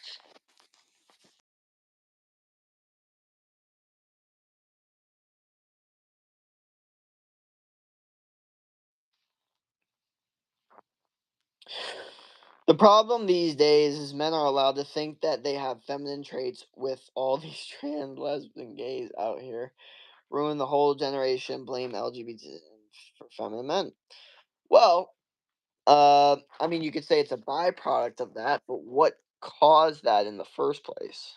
The problem these days is men are allowed to think that they have feminine traits with all these trans lesbian gays out here. Ruin the whole generation, blame LGBT for feminine men. Well, I mean, you could say it's a byproduct of that, but what caused that in the first place?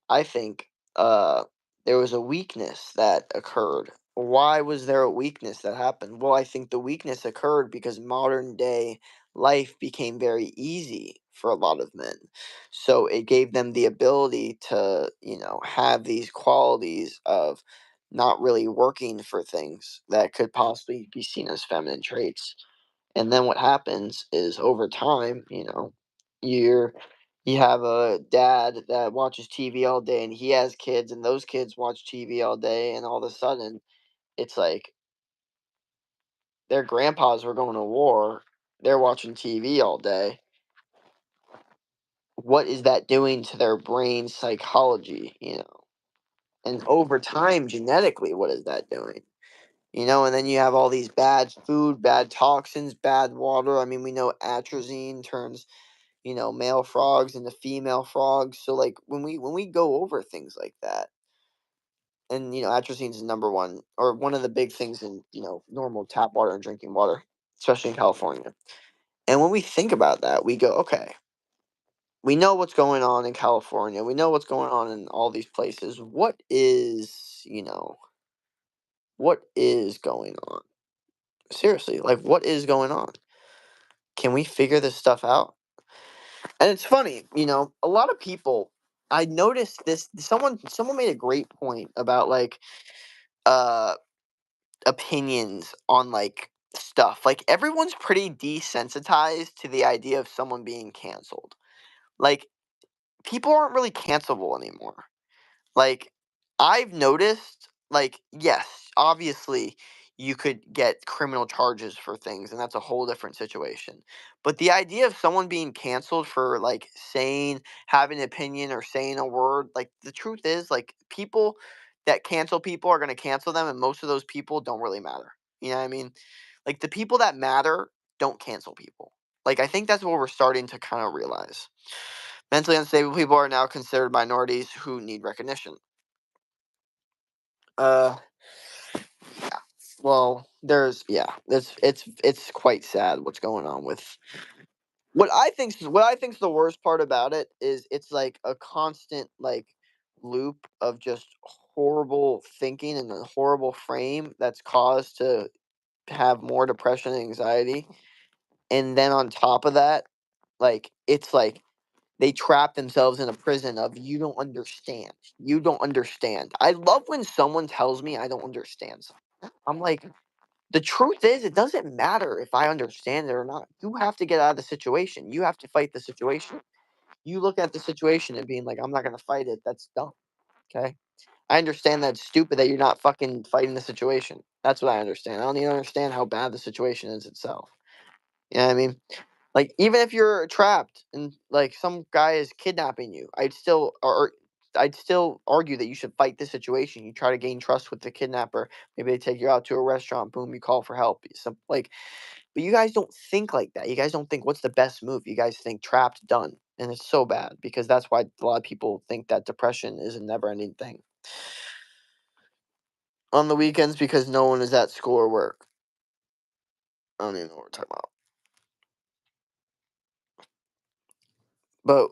I think there was a weakness that occurred. Why was there a weakness that happened? Well, I think the weakness occurred because modern day life became very easy for a lot of men. So it gave them the ability to, have these qualities of not really working for things that could possibly be seen as feminine traits. And then what happens is over time, you're you have a dad that watches TV all day and he has kids and those kids watch TV all day and all of a sudden it's like their grandpas were going to war, they're watching TV all day. What is that doing to their brain psychology? And over time genetically what is that doing? And then you have all these bad food, bad toxins, bad water. I mean, we know atrazine turns male frogs into female frogs. So like when we go over things like that, and atrazine is number one or one of the big things in normal tap water and drinking water, especially in California. And when we think about that, we go, okay, we know what's going on in California. We know what's going on in all these places. What is going on? Seriously, like what is going on? Can we figure this stuff out? And it's funny, a lot of people I noticed this someone made a great point about like uh opinions on like stuff. Like everyone's pretty desensitized to the idea of someone being canceled. Like people aren't really cancelable anymore. Like I've noticed like yes, obviously you could get criminal charges for things, and that's a whole different situation. But the idea of someone being canceled for like saying, having an opinion or saying a word, like the truth is, like people that cancel people are going to cancel them, and most of those people don't really matter. You know what I mean? Like the people that matter don't cancel people. Like I think that's what we're starting to kind of realize. Mentally unstable people are now considered minorities who need recognition. Uh, yeah. Well, it's quite sad what's going on with what I think's the worst part about it is it's like a constant like loop of just horrible thinking and a horrible frame that's caused to have more depression and anxiety. And then on top of that, like it's like they trap themselves in a prison of you don't understand. You don't understand. I love when someone tells me I don't understand something. I'm like, the truth is, it doesn't matter if I understand it or not. You have to get out of the situation. You have to fight the situation. You look at the situation and being like, I'm not going to fight it. That's dumb. Okay. I understand that's stupid that you're not fucking fighting the situation. That's what I understand. I don't even understand how bad the situation is itself. You know what I mean? Like, even if you're trapped and like some guy is kidnapping you, I'd still argue that you should fight the situation. You try to gain trust with the kidnapper. Maybe they take you out to a restaurant. Boom, you call for help. Some like, but you guys don't think like that. You guys don't think what's the best move. You guys think trapped, done, and it's so bad because that's why a lot of people think that depression is a never-ending thing. On the weekends because no one is at school or work. I don't even know what we're talking about. But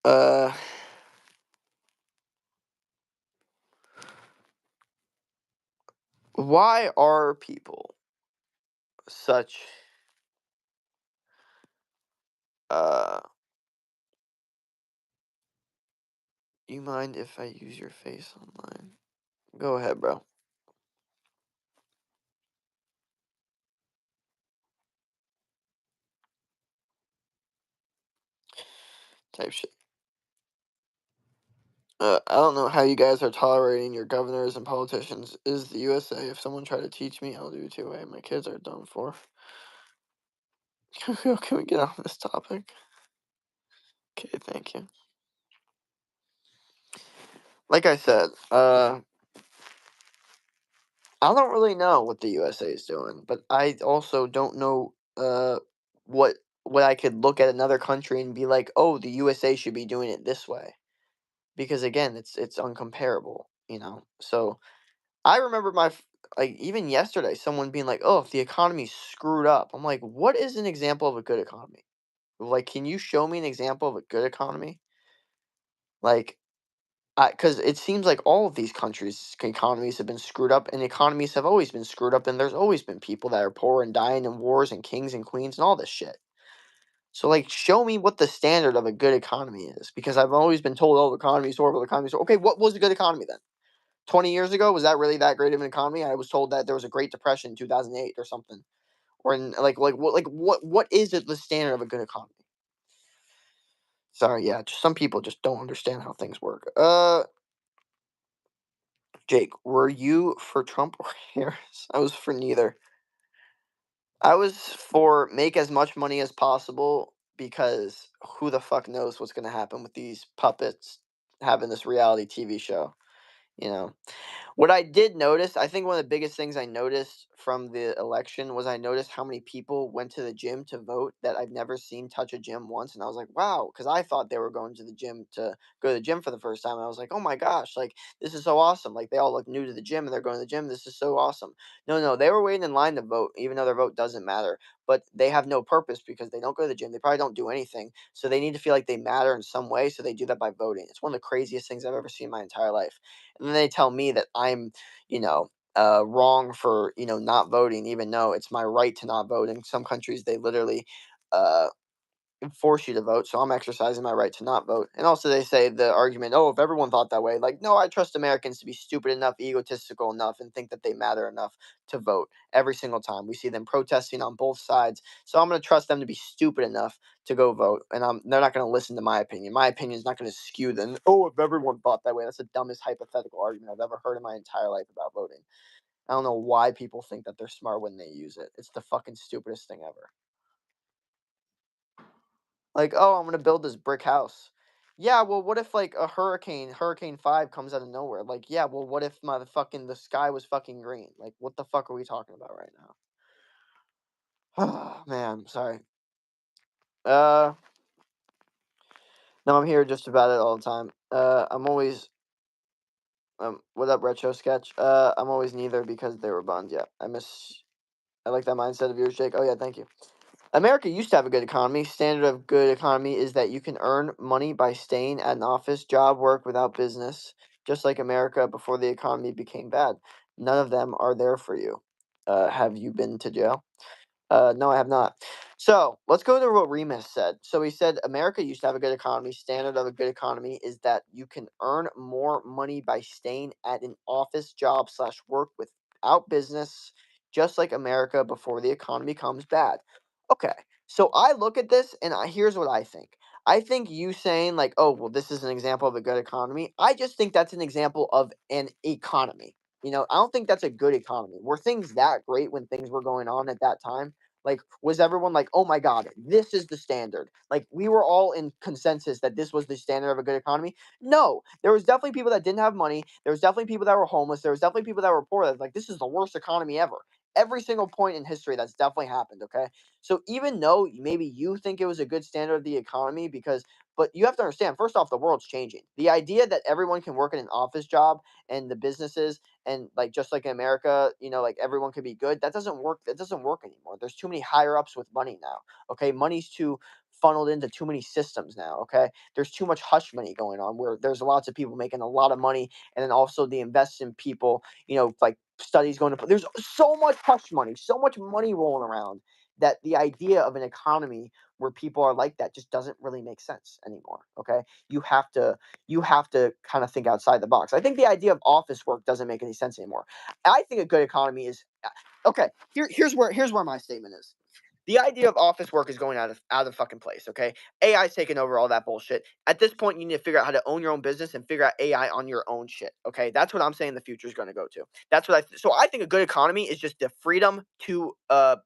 uh why are people such uh you mind if I use your face online? Go ahead, bro. Type shit. I don't know how you guys are tolerating your governors and politicians. Is the USA? If someone tried to teach me, I'll do it too. Hey, my kids are done for. Can we get off this topic? Okay, thank you. Like I said, I don't really know what the USA is doing, but I also don't know what I could look at another country and be like, "Oh, the USA should be doing it this way." Because again, it's uncomparable, you know. So, I remember like even yesterday someone being like, "Oh, if the economy's screwed up." I'm like, "What is an example of a good economy?" Like, can you show me an example of a good economy? Like, because it seems like all of these countries' economies have been screwed up, and economies have always been screwed up, and there's always been people that are poor and dying in wars and kings and queens and all this shit. So, like, show me what the standard of a good economy is, because I've always been told, "Oh, the economy's horrible, the economy's horrible." Okay, what was a good economy then? 20 years ago, was that really that great of an economy? I was told that there was a Great Depression in 2008 or something, or in what is it the standard of a good economy? Sorry, yeah, just some people just don't understand how things work. Jake, were you for Trump or Harris? I was for neither. I was for make as much money as possible because who the fuck knows what's going to happen with these puppets having this reality TV show, you know? What I did notice, I think one of the biggest things I noticed from the election was I noticed how many people went to the gym to vote that I've never seen touch a gym once. And I was like, wow, because I thought they were going to the gym to go to the gym for the first time. And I was like, oh my gosh, like this is so awesome. Like they all look new to the gym and they're going to the gym. This is so awesome. No, no, they were waiting in line to vote, even though their vote doesn't matter. But they have no purpose because they don't go to the gym. They probably don't do anything. So they need to feel like they matter in some way. So they do that by voting. It's one of the craziest things I've ever seen in my entire life. And then they tell me that I'm, you know, wrong for, not voting, even though it's my right to not vote. In some countries, they literally uh, force you to vote. So I'm exercising my right to not vote. And also, they say the argument, oh, if everyone thought that way, like, no, I trust Americans to be stupid enough, egotistical enough, and think that they matter enough to vote every single time. We see them protesting on both sides. So I'm going to trust them to be stupid enough to go vote. And they're not going to listen to my opinion. My opinion is not going to skew them. Oh, if everyone thought that way, that's the dumbest hypothetical argument I've ever heard in my entire life about voting. I don't know why people think that they're smart when they use it. It's the fucking stupidest thing ever. Like, oh, I'm gonna build this brick house. Yeah, well, what if like a Hurricane 5 comes out of nowhere? Like, yeah, well, what if the sky was fucking green? Like, what the fuck are we talking about right now? Oh man, sorry. Uh, no, I'm here just about it all the time. I'm always what up, retro sketch? I'm always neither because they were buns. Yeah, I like that mindset of yours, Jake. Oh yeah, thank you. America used to have a good economy. Standard of good economy is that you can earn money by staying at an office, job, work without business, just like America before the economy became bad. None of them are there for you. Have you been to jail? No, I have not. So let's go to what Remus said. So he said America used to have a good economy. Standard of a good economy is that you can earn more money by staying at an office, job slash work without business, just like America before the economy comes bad. Okay, so I look at this and here's what I think. I think you saying like, oh, well, this is an example of a good economy. I just think that's an example of an economy. I don't think that's a good economy. Were things that great when things were going on at that time? Like, was everyone like, oh my God, this is the standard? Like, we were all in consensus that this was the standard of a good economy? No, there was definitely people that didn't have money. There was definitely people that were homeless. There was definitely people that were poor. That's like, this is the worst economy ever. Every single point in history that's definitely happened. Okay. So even though maybe you think it was a good standard of the economy but you have to understand, first off, the world's changing. The idea that everyone can work in an office job and the businesses and like just like in America, like everyone could be good. That doesn't work. That doesn't work anymore. There's too many higher ups with money now. Okay, money's too funneled into too many systems now. Okay, there's too much hush money going on where there's lots of people making a lot of money, and then also the invest in people. Like studies going to. There's so much hush money, so much money rolling around that the idea of an economy where people are like that just doesn't really make sense anymore. Okay, you have to kind of think outside the box. I think the idea of office work doesn't make any sense anymore. I think a good economy is okay. Here's where my statement is. The idea of office work is going out of fucking place. Okay, AI's taking over all that bullshit. At this point, you need to figure out how to own your own business and figure out AI on your own shit. Okay, that's what I'm saying. The future is going to go to. That's what so I think a good economy is just the freedom to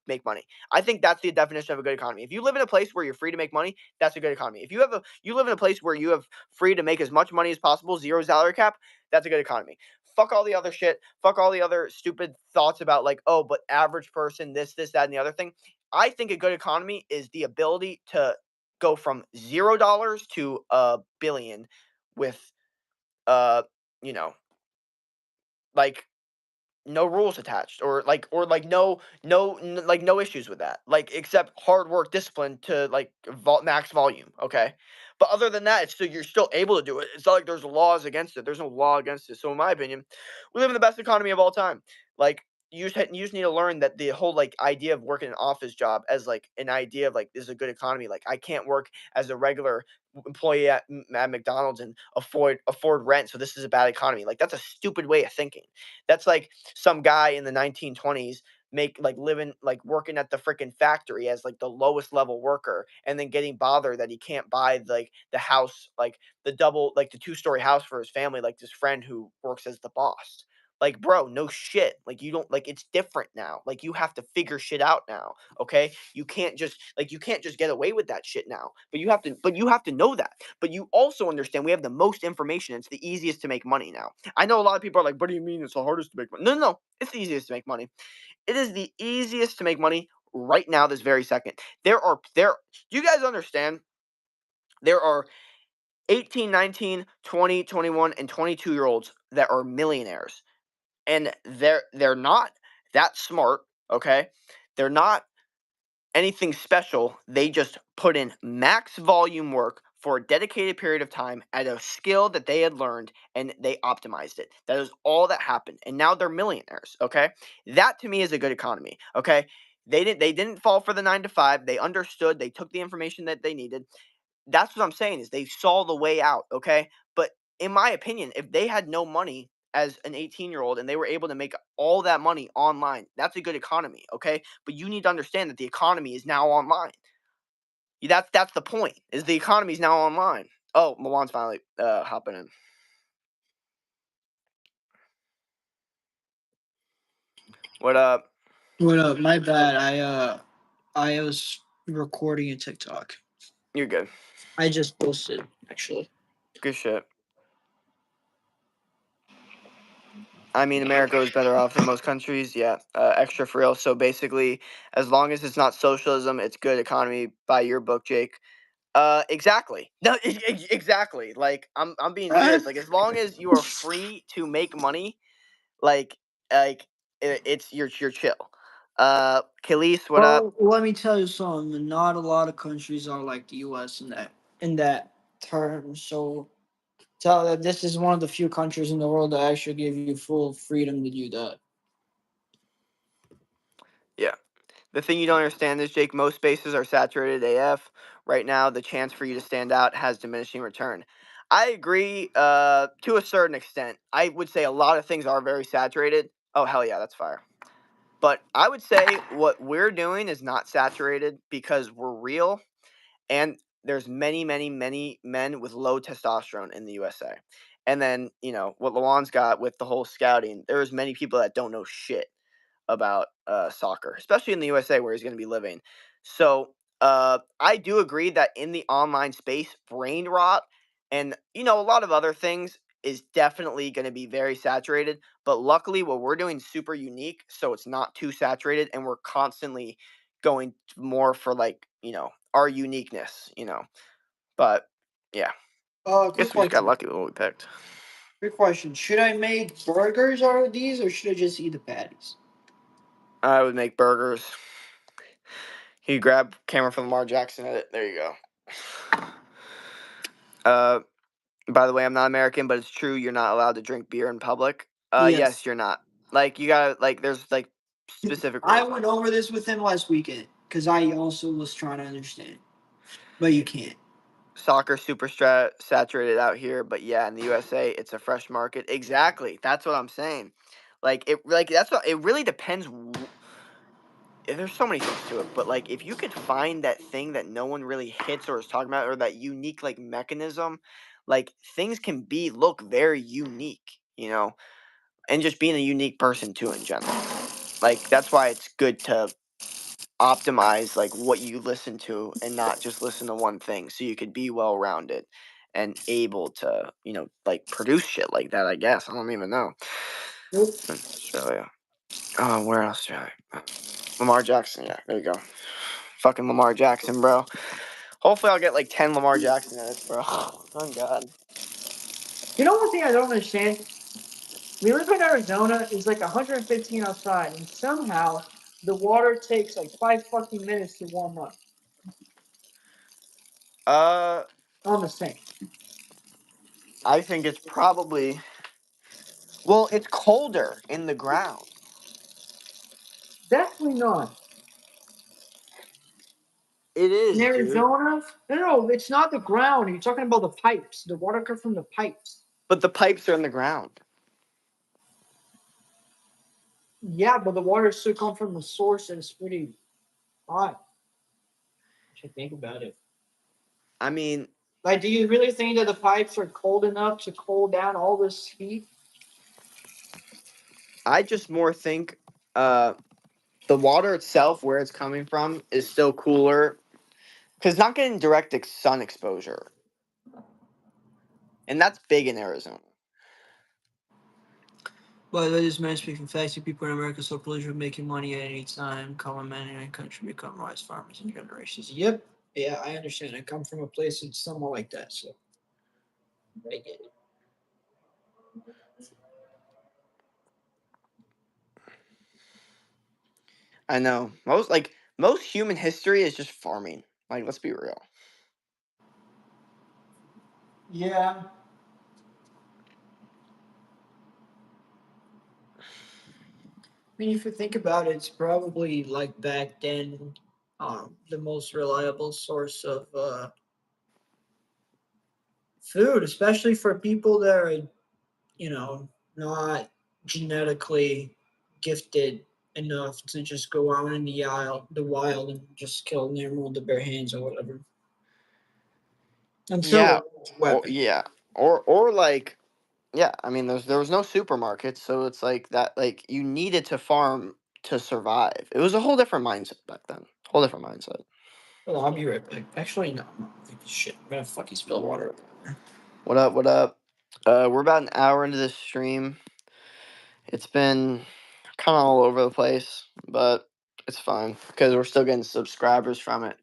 make money. I think that's the definition of a good economy. If you live in a place where you're free to make money, that's a good economy. If you live in a place where you have free to make as much money as possible, zero salary cap, that's a good economy. Fuck all the other shit. Fuck all the other stupid thoughts about like, oh, but average person, this, that, and the other thing. I think a good economy is the ability to go from $0 to a billion with uh, you know, like no rules attached or like no issues with that like except hard work discipline to like max volume. Okay, but other than that you're still able to do it. It's not like there's laws against it. There's no law against it. So in my opinion, we live in the best economy of all time. Like you just need to learn that the whole like idea of working an office job as like an idea of like this is a good economy. Like I can't work as a regular employee at McDonald's and afford rent, so this is a bad economy. Like that's a stupid way of thinking. That's like some guy in the 1920s living like working at the freaking factory as like the lowest level worker and then getting bothered that he can't buy like the house like the 2-story house for his family like this friend who works as the boss. Like bro, no shit. Like you don't like it's different now. Like you have to figure shit out now. Okay, you can't just get away with that shit now. But you have to know that. But you also understand we have the most information. It's the easiest to make money now. I know a lot of people are like, "What do you mean it's the hardest to make money?" No, no, no. It's the easiest to make money. It is the easiest to make money right now, this very second. You guys understand? There are 18, 19, 20, 21, and 22-year-olds that are millionaires, and they're not that smart. Okay, they're not anything special. They just put in max volume work for a dedicated period of time at a skill that they had learned and they optimized it. That is all that happened. And now they're millionaires, okay? That to me is a good economy, okay? They didn't fall for the 9 to 5. They understood, they took the information that they needed. That's what I'm saying is they saw the way out, okay? But in my opinion, if they had no money as an 18-year-old and they were able to make all that money online, that's a good economy, okay? But you need to understand that the economy is now online. That's the point. Is the economy is now online. Oh, Milan's finally hopping in. What up? What up? My bad. I was recording a TikTok. You're good. I just posted actually. Good shit. I mean, America is better off than most countries. Yeah, extra for real. So basically, as long as it's not socialism, it's good economy. By your book, Jake. Exactly. No, exactly. Like I'm being Uh, serious. Like as long as you are free to make money, like like it's you're chill. Khalees, what up? well, let me tell you something. Not a lot of countries are like the U.S. in that term. So tell that this is one of the few countries in the world that actually give you full freedom to do that. Yeah. The thing you don't understand is, Jake, most spaces are saturated AF. Right now, the chance for you to stand out has diminishing return. I agree to a certain extent. I would say a lot of things are very saturated. Oh, hell yeah, that's fire. But I would say what we're doing is not saturated because we're real and there's many men with low testosterone in the USA. And then, what Lawan's got with the whole scouting, there's many people that don't know shit about soccer, especially in the USA where he's going to be living. So I do agree that in the online space, brain rot and a lot of other things is definitely going to be very saturated. But luckily, what we're doing is super unique, so it's not too saturated, and we're constantly going more for like our uniqueness. But yeah, Quick guess we just got question. lucky with what we picked. Quick question. Should I make burgers out of these, or should I just eat the patties? I would make burgers. You grab camera from Lamar Jackson. Edit. There you go. Uh, By the way, I'm not American, but it's true. You're not allowed to drink beer in public. Yes, Yes. you're not. Like you gotta like. There's like specific I rules. went over this with him last weekend because I also was trying to understand, but you can't. Soccer super saturated out here, but yeah, in the USA, it's a fresh market. Exactly. That's what I'm saying. Like it. Like that's what it really depends. There's so many things to it, but like if you could find that thing that no one really hits or is talking about, or that unique like mechanism, like things can look very unique. And just being a unique person too in general. Like that's why it's good to optimize like what you listen to and not just listen to one thing so you could be well rounded and able to, like produce shit like that, I guess. I don't even know. In Australia. Oh, where else? Australia? Lamar Jackson, yeah, there you go. Fucking Lamar Jackson, bro. Hopefully I'll get like 10 Lamar Jackson edits, bro. Oh god. You know one thing I don't understand? We live in Arizona. It's like 115 outside, and somehow the water takes like 5 fucking minutes to warm up Uh on the sink. I think it's probably, well, it's colder in the ground. Definitely not. It In is, dude. Arizona, no, it's not the ground. You're talking about the pipes. The water comes from the pipes. But the pipes are in the ground. Yeah, but the water still comes from the source and it's pretty hot. If you think about it. I mean, Like, do you really think that the pipes are cold enough to cool down all this heat? I just more think uh the water itself, where it's coming from, is still cooler because not getting direct sun exposure, and that's big in Arizona. But this man speaking facts, people in America so pleasure of making money at any time. Common man in any country become rice farmers in generations. Yep. Yeah, I understand. I come from a place that's somewhat like that, so I get it. I know most human history is just farming. Like, let's be real. Yeah. I mean, if you think about it, it's probably like back then, the most reliable source of food, especially for people that are, you know, not genetically gifted enough to just go out in the wild, and just kill an animal with their bare hands or whatever. Yeah, Until or weapon. yeah, or like yeah. I mean, there was no supermarket, so it's like that. Like you needed to farm to survive. It was a whole different mindset back then. Whole different mindset. Well, I'll be right back. Actually, no. I'm not thinking shit. I'm gonna fucking spill water. What up? What up? We're about an hour into this stream. It's been kind of all over the place, but it's fine because we're still getting subscribers from it,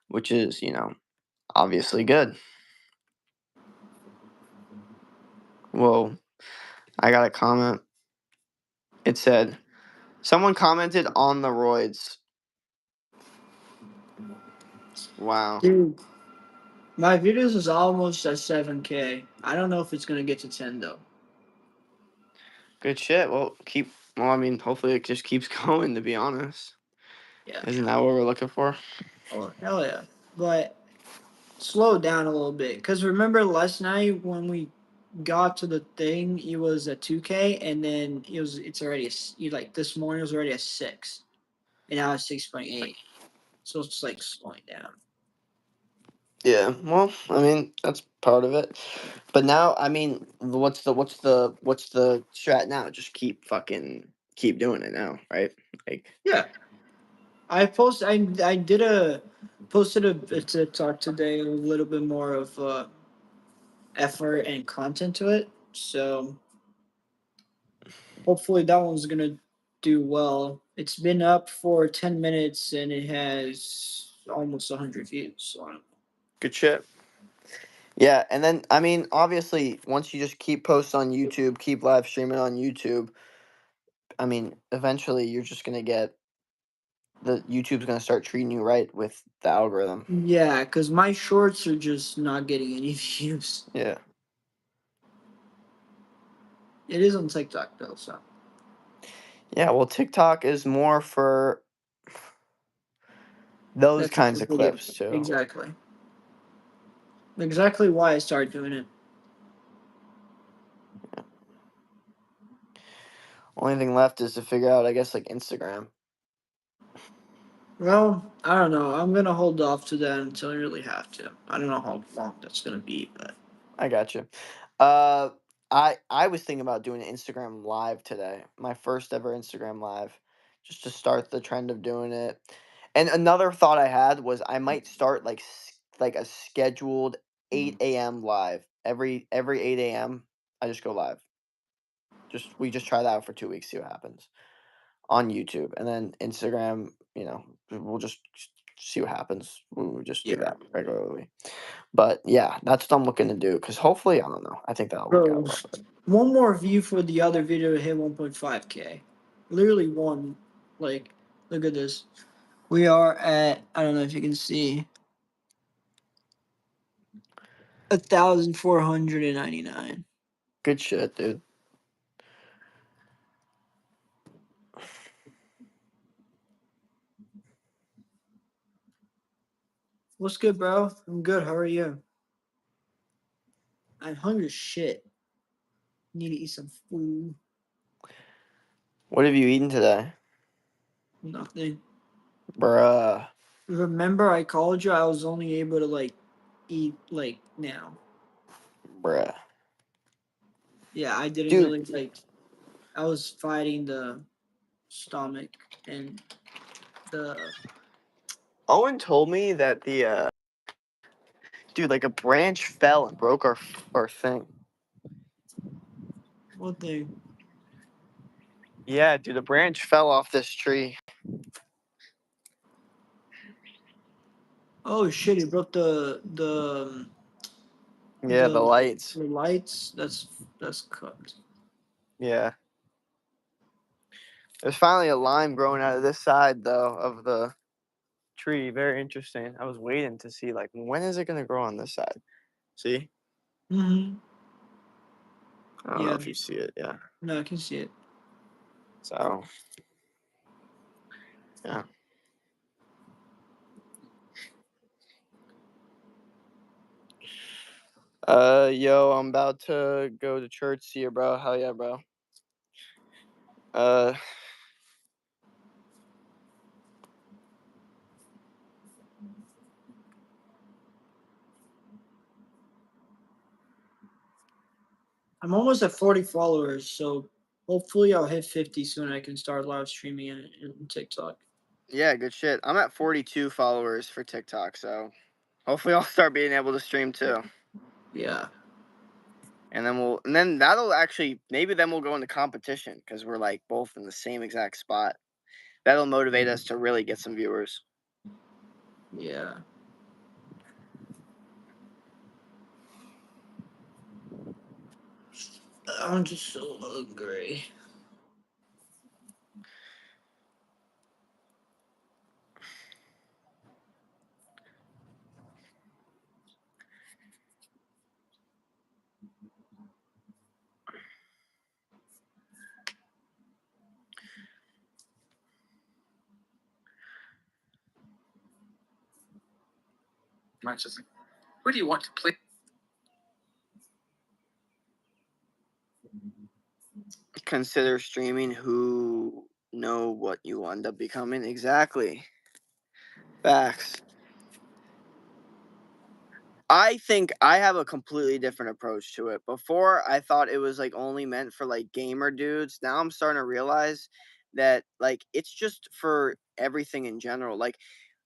which is, obviously good. Whoa, I got a comment. It said, someone commented on the roids. Wow. Dude, my videos is almost at 7K. I don't know if it's gonna get to 10 though. Good shit. Well, I mean, hopefully it just keeps going, to be honest. Yeah. Isn't that what we're looking for? Oh hell yeah. But slow down a little bit. Cause remember last night when we got to the thing, it was a 2K and then it's already this morning it was already a 6. And now it's 6.8. So it's like slowing down. Yeah. Well, I mean, that's part of it. But now, I mean, what's the strat now? Just keep doing it now, right? Like, Yeah. I posted a TikTok today, a little bit more of effort and content to it. So hopefully that one's gonna do well. It's been up for 10 minutes and it has almost 100 views. So good shit. Yeah, and then I mean, obviously, once you just keep posts on YouTube, keep live streaming on YouTube, I mean, eventually you're just gonna get the YouTube's gonna start treating you right with the algorithm. yeah, because my shorts are just not getting any views. Yeah. It is on TikTok though, so Yeah, well, TikTok is more for those that's a kinds of video. clips too. Exactly. Exactly why I started doing it. Only thing left is to figure out, I guess, like Instagram. Well, I don't know. I'm gonna hold off to that until I really have to. I don't know how long that's gonna be, but I got you. Uh, I was thinking about doing an Instagram live today. My first ever Instagram live, just to start the trend of doing it. And another thought I had was I might start like a scheduled 8 a.m. live every 8 a.m. I just go live. We just try that out for 2 weeks, see what happens on YouTube, and then Instagram. We'll just see what happens. We'll just do yeah. that regularly. But yeah, that's what I'm looking to do because hopefully, I don't know. I think that'll work out Bro, well. one more view for the other video to hit 1.5K. Literally one. Like, look at this. We are at, I don't know if you can see, 1,499. Good shit, dude. What's good, bro? I'm good. How are you? I'm hungry as shit. Need to eat some food. What have you eaten today? Nothing. Bruh. Remember, I called you. I was only able to eat now. Bruh. Yeah, I didn't Dude, really I was fighting the stomach and the Owen told me that dude, like a branch fell and broke our thing. what thing. Yeah, dude, a branch fell off this tree. Oh shit! He broke Yeah, the lights. the lights. That's cooked. Yeah. There's finally a lime growing out of this side though of the tree. Very interesting. I was waiting to see like when is it gonna grow on this side? See? Mm-hmm. I don't know Yeah. if you see it, yeah. No, I can see it. So yeah. Yo, I'm about to go to church. See you, bro. Hell yeah, bro. Uh, I'm almost at 40 followers, so hopefully I'll hit 50 soon. I can start live streaming in TikTok. Yeah, good shit. I'm at 42 followers for TikTok, so hopefully I'll start being able to stream too. Yeah. And then that'll actually, maybe then we'll go into competition because we're like both in the same exact spot. That'll motivate us to really get some viewers. Yeah. I'm just so hungry. Manchester. Who do you want to play? Consider streaming who know what you end up becoming. Exactly. Facts. I think I have a completely different approach to it. Before, I thought it was like only meant for like gamer dudes. Now I'm starting to realize that like it's just for everything in general. Like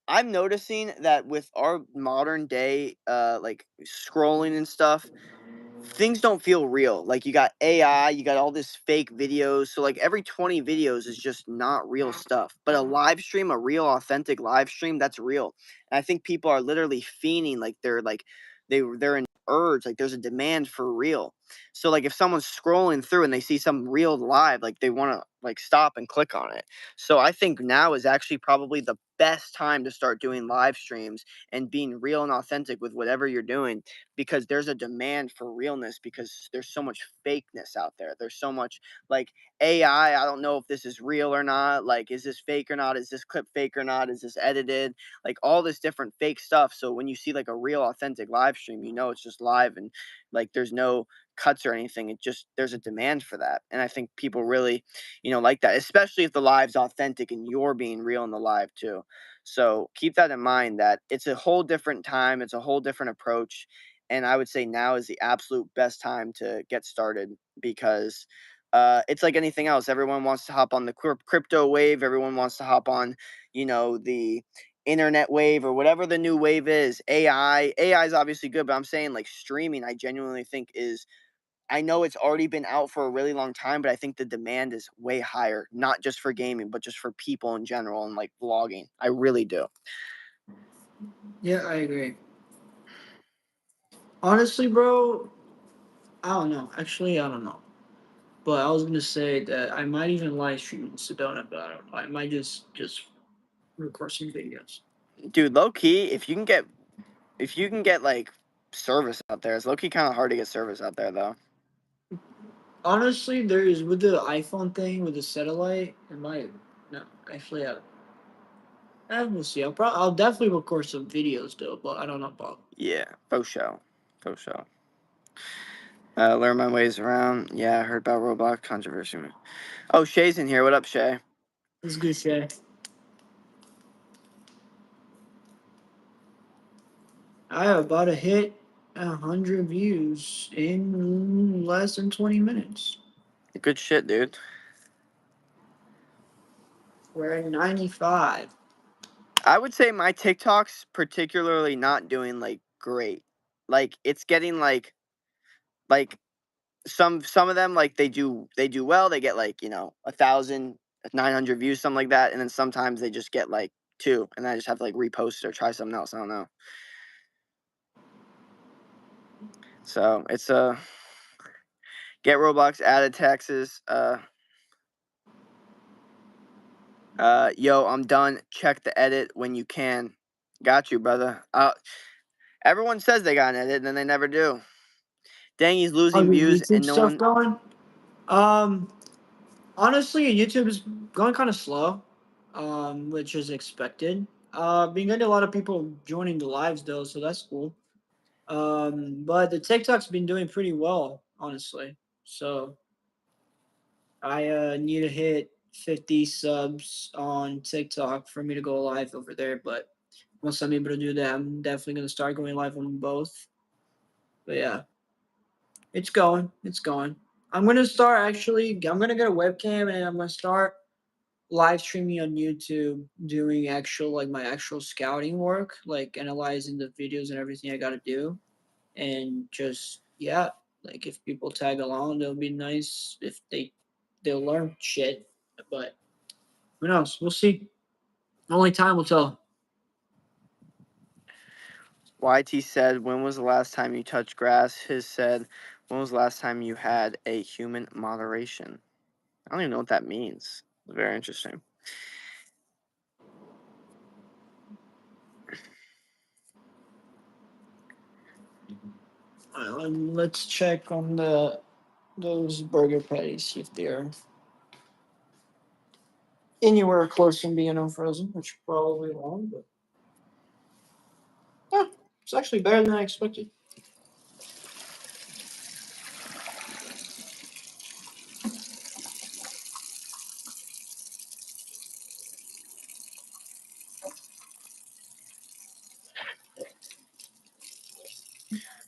I'm noticing that with our modern day like scrolling and stuff, things don't feel real. Like you got AI, you got all this fake videos. So like every 20 videos is just not real stuff. But a live stream, a real authentic live stream, that's real. And I think people are literally fiending like they're in urge, like there's a demand for real. So like if someone's scrolling through and they see some real live, like they want to like stop and click on it. So I think now is actually probably the best time to start doing live streams and being real and authentic with whatever you're doing because there's a demand for realness because there's so much fakeness out there. There's so much like AI. I don't know if this is real or not. Like, is this fake or not? Is this clip fake or not? Is this edited? Like all this different fake stuff. So when you see like a real authentic live stream, you know it's just live and like there's no cuts or anything. It just there's a demand for that. And I think people really, like that, especially if the live's authentic and you're being real in the live too. So keep that in mind that it's a whole different time, it's a whole different approach and I would say now is the absolute best time to get started because it's like anything else. Everyone wants to hop on the crypto wave. Everyone wants to hop on, the internet wave or whatever the new wave is. AI is obviously good, but I'm saying like streaming, I genuinely think is. I know it's already been out for a really long time, but I think the demand is way higher, not just for gaming, but just for people in general and like vlogging. I really do. Yeah, I agree. Honestly, bro, I don't know. Actually, I don't know. But I was gonna say that I might even live stream in Sedona, but I don't know. I might just record some videos. Dude, low key, if you can get like service out there, it's low key kind of hard to get service out there though. Honestly, there is with the iPhone thing with the satellite. It might no. Actually, we'll see. I'll definitely record some videos though, but I don't know about. Yeah, faux show, faux show. Learn my ways around. Yeah, I heard about Roblox controversy. Oh, Shay's in here. What up, Shay? It's good, Shay. I am about to hit 100 views in less than 20 minutes. Good shit, dude. We're at 95. I would say my TikTok's particularly not doing like great. Like it's getting like some of them like they do well. They get like 1,900 views, something like that, and then sometimes they just get like two, and I just have to like repost it or try something else. I don't know. So it's get Roblox added Texas. Yo, I'm done. Check the edit when you can. Got you, brother. Everyone says they got an edit, and then they never do. Dang, he's How's losing the views, YouTube and no stuff one. going? Honestly, YouTube is going kind of slow, which is expected. Been getting a lot of people joining the lives though, so that's cool. But the TikTok's been doing pretty well, honestly. So I need to hit 50 subs on TikTok for me to go live over there. But once I'm able to do that, I'm definitely gonna start going live on both. But yeah, it's going. It's going. I'm gonna start actually. I'm gonna get a webcam and I'm gonna start live streaming on YouTube, doing actual like my actual scouting work, like analyzing the videos and everything I gotta do, and just yeah, like if people tag along, they'll be nice if they'll learn shit. But who knows? We'll see. Only time will tell. YT said, when was the last time you touched grass? His said, when was the last time you had a human moderation? I don't even know what that means. Very interesting. Let's check on those burger patties, see if they're anywhere close from being unfrozen, which probably won't, but yeah, it's actually better than I expected.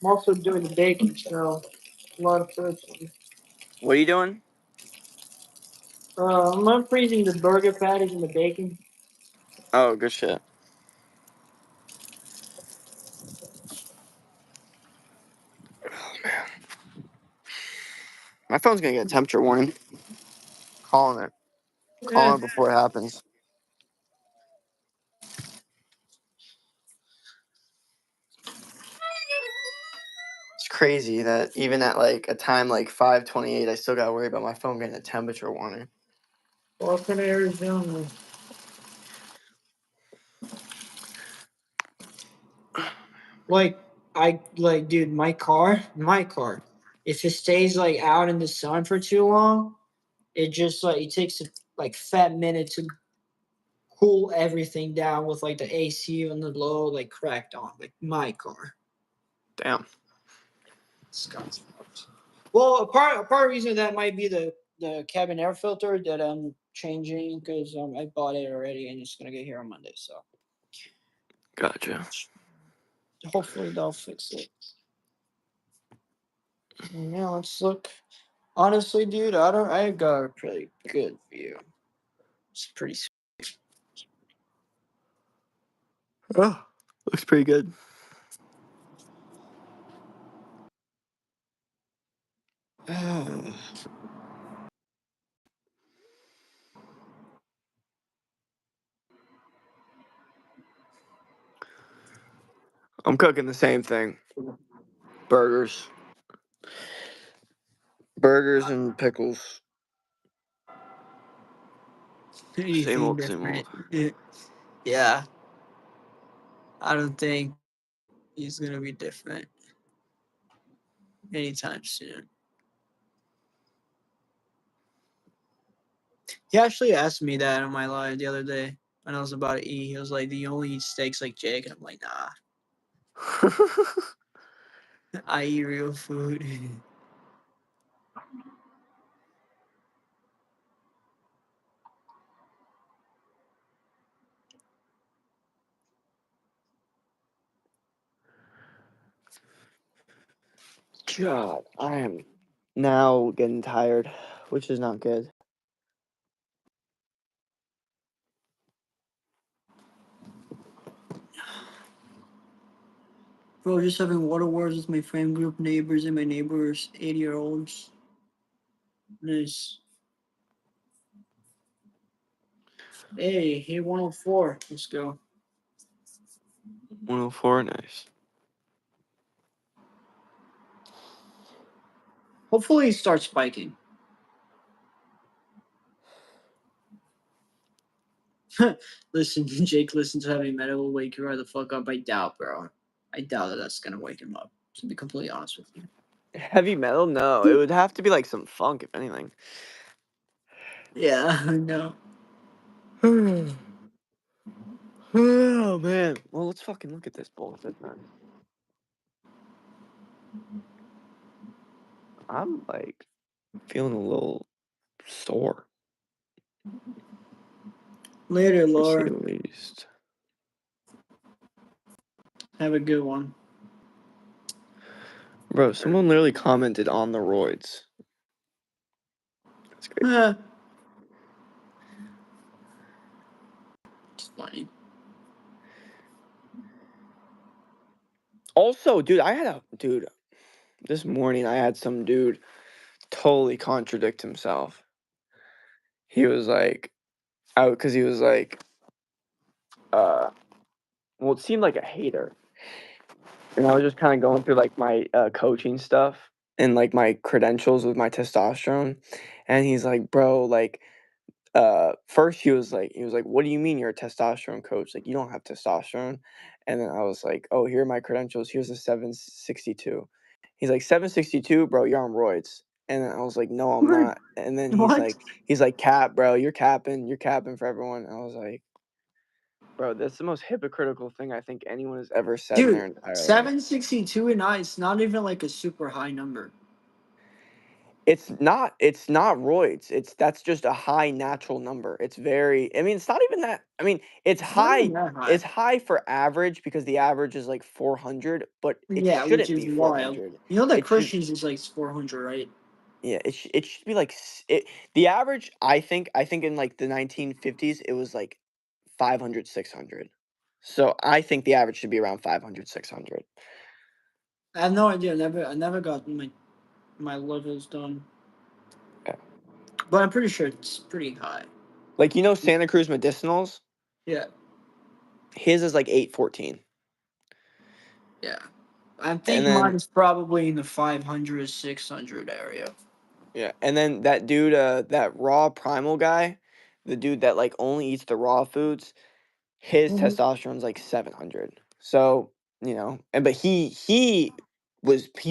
I'm also doing the baking, so a lot of protein. What are you doing? I'm unfreezing the burger patties and the bacon. Oh, good shit. Oh, man. My phone's gonna get a temperature warning. Calling it. Calling it before it happens. It's crazy that even at like a time like 5:28, I still gotta worry about my phone getting a temperature warning. Welcome to Arizona. Like dude, my car, if it stays like out in the sun for too long, it just like it takes a like fat minute to cool everything down with like the AC on the low, like cracked on, like my car. Damn. Scott's. Well, a part reason that might be the cabin air filter that I'm changing because I bought it already and it's gonna get here on Monday. So Gotcha. hopefully they'll fix it. Yeah, let's look. Honestly, dude, I got a pretty good view. It's pretty. Oh, looks pretty good. I'm cooking the same thing. Burgers. Burgers and pickles. Same old, same old. Yeah, I don't think he's gonna be different anytime soon. He actually asked me that on my live the other day when I was about to eat. He was like, "Do you only eat steaks like Jake?" And I'm like, "Nah, I eat real food." God, I am now getting tired, which is not good. Bro, just having water wars with my friend group neighbors and my neighbors, 80-year-olds. Nice. Hey, hey, 104. Let's go. 104, nice. Hopefully, he starts spiking. Listen, Jake, listen to heavy metal will wake you right the fuck up. I doubt, bro. I doubt that that's gonna wake him up. To be completely honest with you. Heavy metal? No, it would have to be like some funk, if anything. Yeah, I know. Oh, man. Well, let's fucking look at this bullshit, man. I'm like feeling a little sore. Later, To say Laura. the least. Have a good one. Bro, someone literally commented on the roids. It's great. It's funny. Also, dude, this morning I had some dude totally contradict himself. He was like, because he was like, well, it seemed like a hater. And I was just kind of going through like my coaching stuff and like my credentials with my testosterone. And he's like, bro, like, first he was like, what do you mean you're a testosterone coach? Like, you don't have testosterone. And then I was like, oh, here are my credentials. Here's a 762. He's like, 762, bro, you're on roids. And then I was like, no, I'm not. And then What? he's like, cap, bro, you're capping for everyone. And I was like, bro, that's the most hypocritical thing I think anyone has ever said in their Dude, entire life. 762 and I, it's not even like a super high number. It's not roids. That's just a high natural number. It's very, I mean, it's not even that, I mean, it's It's not even high. that high. It's high for average because the average is like 400, but it Yeah, which shouldn't is be wild. 400. You know that It should, Christians is like 400, right? yeah, it should be like the average. I think in like the 1950s it was like 500, 600. So I think the average should be around 500, 600. I have no idea. I never got my levels done, Yeah. but I'm pretty sure it's pretty high. Like, Santa Cruz Medicinals, Yeah, his is like 814. yeah. I And think mine then is probably in the 500, 600 area. yeah, and then that dude, that raw primal guy, the dude that like only eats the raw foods, his Mhm. testosterone's like 700. So, but he's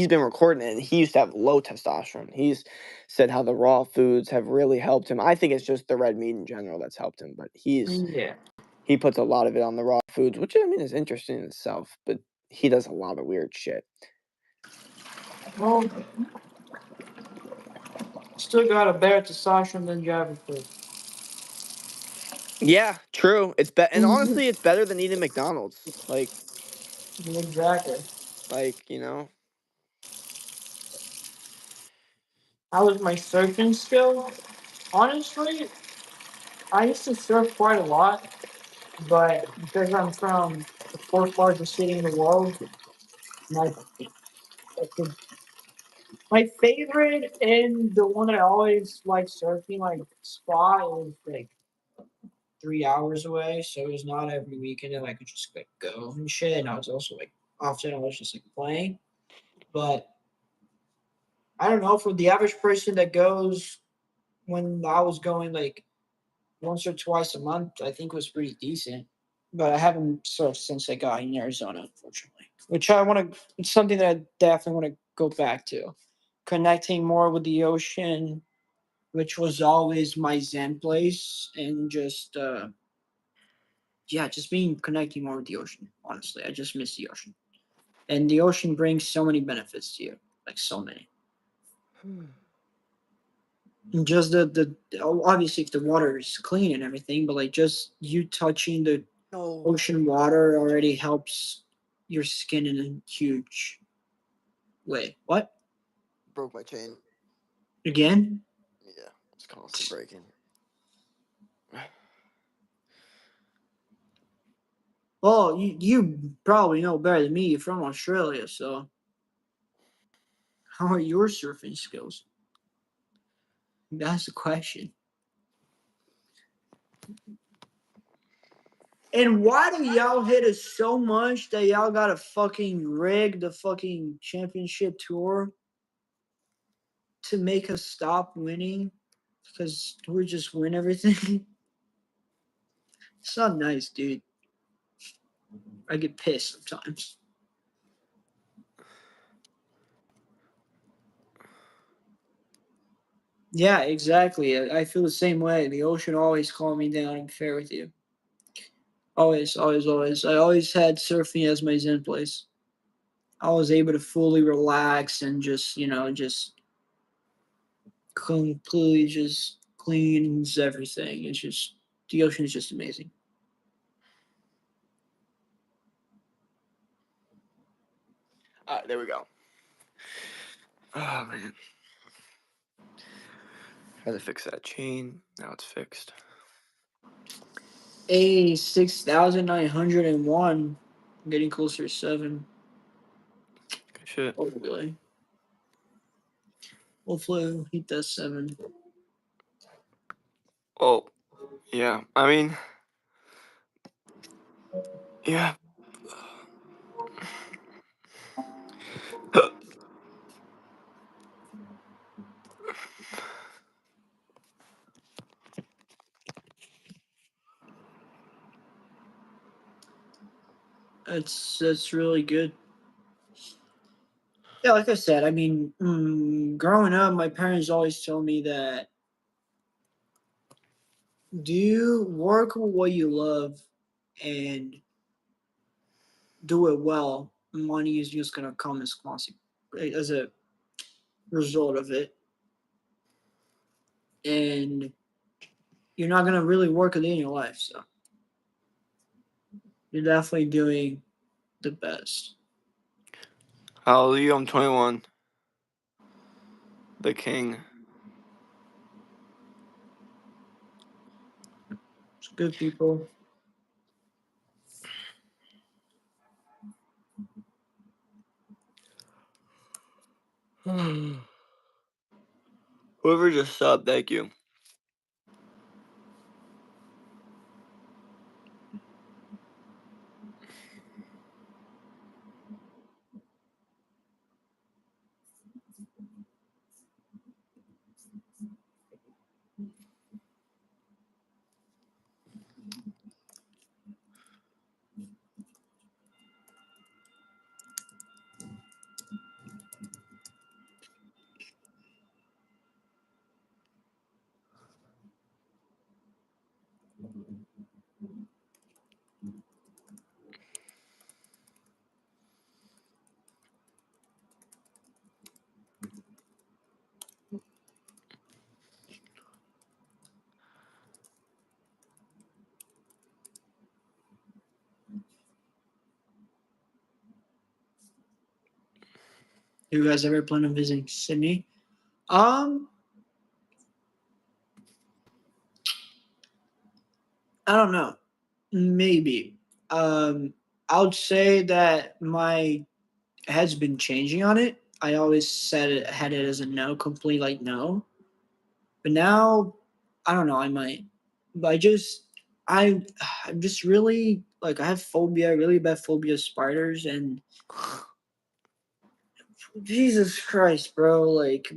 been recording it and he used to have low testosterone. He's said how the raw foods have really helped him. I think it's just the red meat in general that's helped him, but Yeah. he puts a lot of it on the raw foods, which I mean is interesting in itself, but he does a lot of weird shit. Well, still got a better testosterone than Java food. Yeah, true. And honestly, it's better than eating McDonald's. Exactly. You know. How was my surfing skill? Honestly, I used to surf quite a lot, but because I'm from the fourth largest city in the world, my my favorite and the one that I always like surfing like spot is like 3 hours away. So it was not every weekend that I could just like go and shit. And I was also like often I was just like playing. But I don't know, for the average person that goes when I was going like once or twice a month, I think was pretty decent. But I haven't surfed since I got in Arizona, unfortunately. Which I want to. It's something that I definitely want to go back to, connecting more with the ocean, which was always my zen place, and just yeah, just being connecting more with the ocean. Honestly, I just miss the ocean, and the ocean brings so many benefits to you, like so many. And just obviously if the water is clean and everything, but like just you touching the No. ocean water already helps your skin in a huge way. What? Broke my chain. Again? Yeah, it's constantly breaking. Well, you probably know better than me. You're from Australia, so how are your surfing skills? That's the question. And why do y'all hit us so much that y'all got to fucking rig the fucking championship tour to make us stop winning? Because we just win everything. It's not nice, dude. I get pissed sometimes. Yeah, exactly. I feel the same way. The ocean always calmed me down. I'm fair with you. Always, always, always. I always had surfing as my zen place. I was able to fully relax and just, just completely just cleans everything. It's just, the ocean is just amazing. There we go. Oh man. Had to fix that chain. Now it's fixed. 6,901. Getting closer to 7. Good shit. Hopefully. Hopefully we'll hit that 7. Oh, yeah. I mean, yeah. That's really good. Yeah, like I said, I mean, growing up, my parents always told me that do work with what you love and do it well. Money is just gonna come as a result of it, and you're not gonna really work a day in your life. So you're definitely doing the best. Hallelujah, I'm 21. The king. It's good people. Whoever just subbed, thank you. You guys ever plan on visiting Sydney? Um, I don't know. Maybe. I would say that my head's been changing on it. I always had it as a no, complete like no. But now, I don't know. I might. But I, I'm just really like I have phobia, really bad phobia of spiders, and Jesus Christ, bro. Like,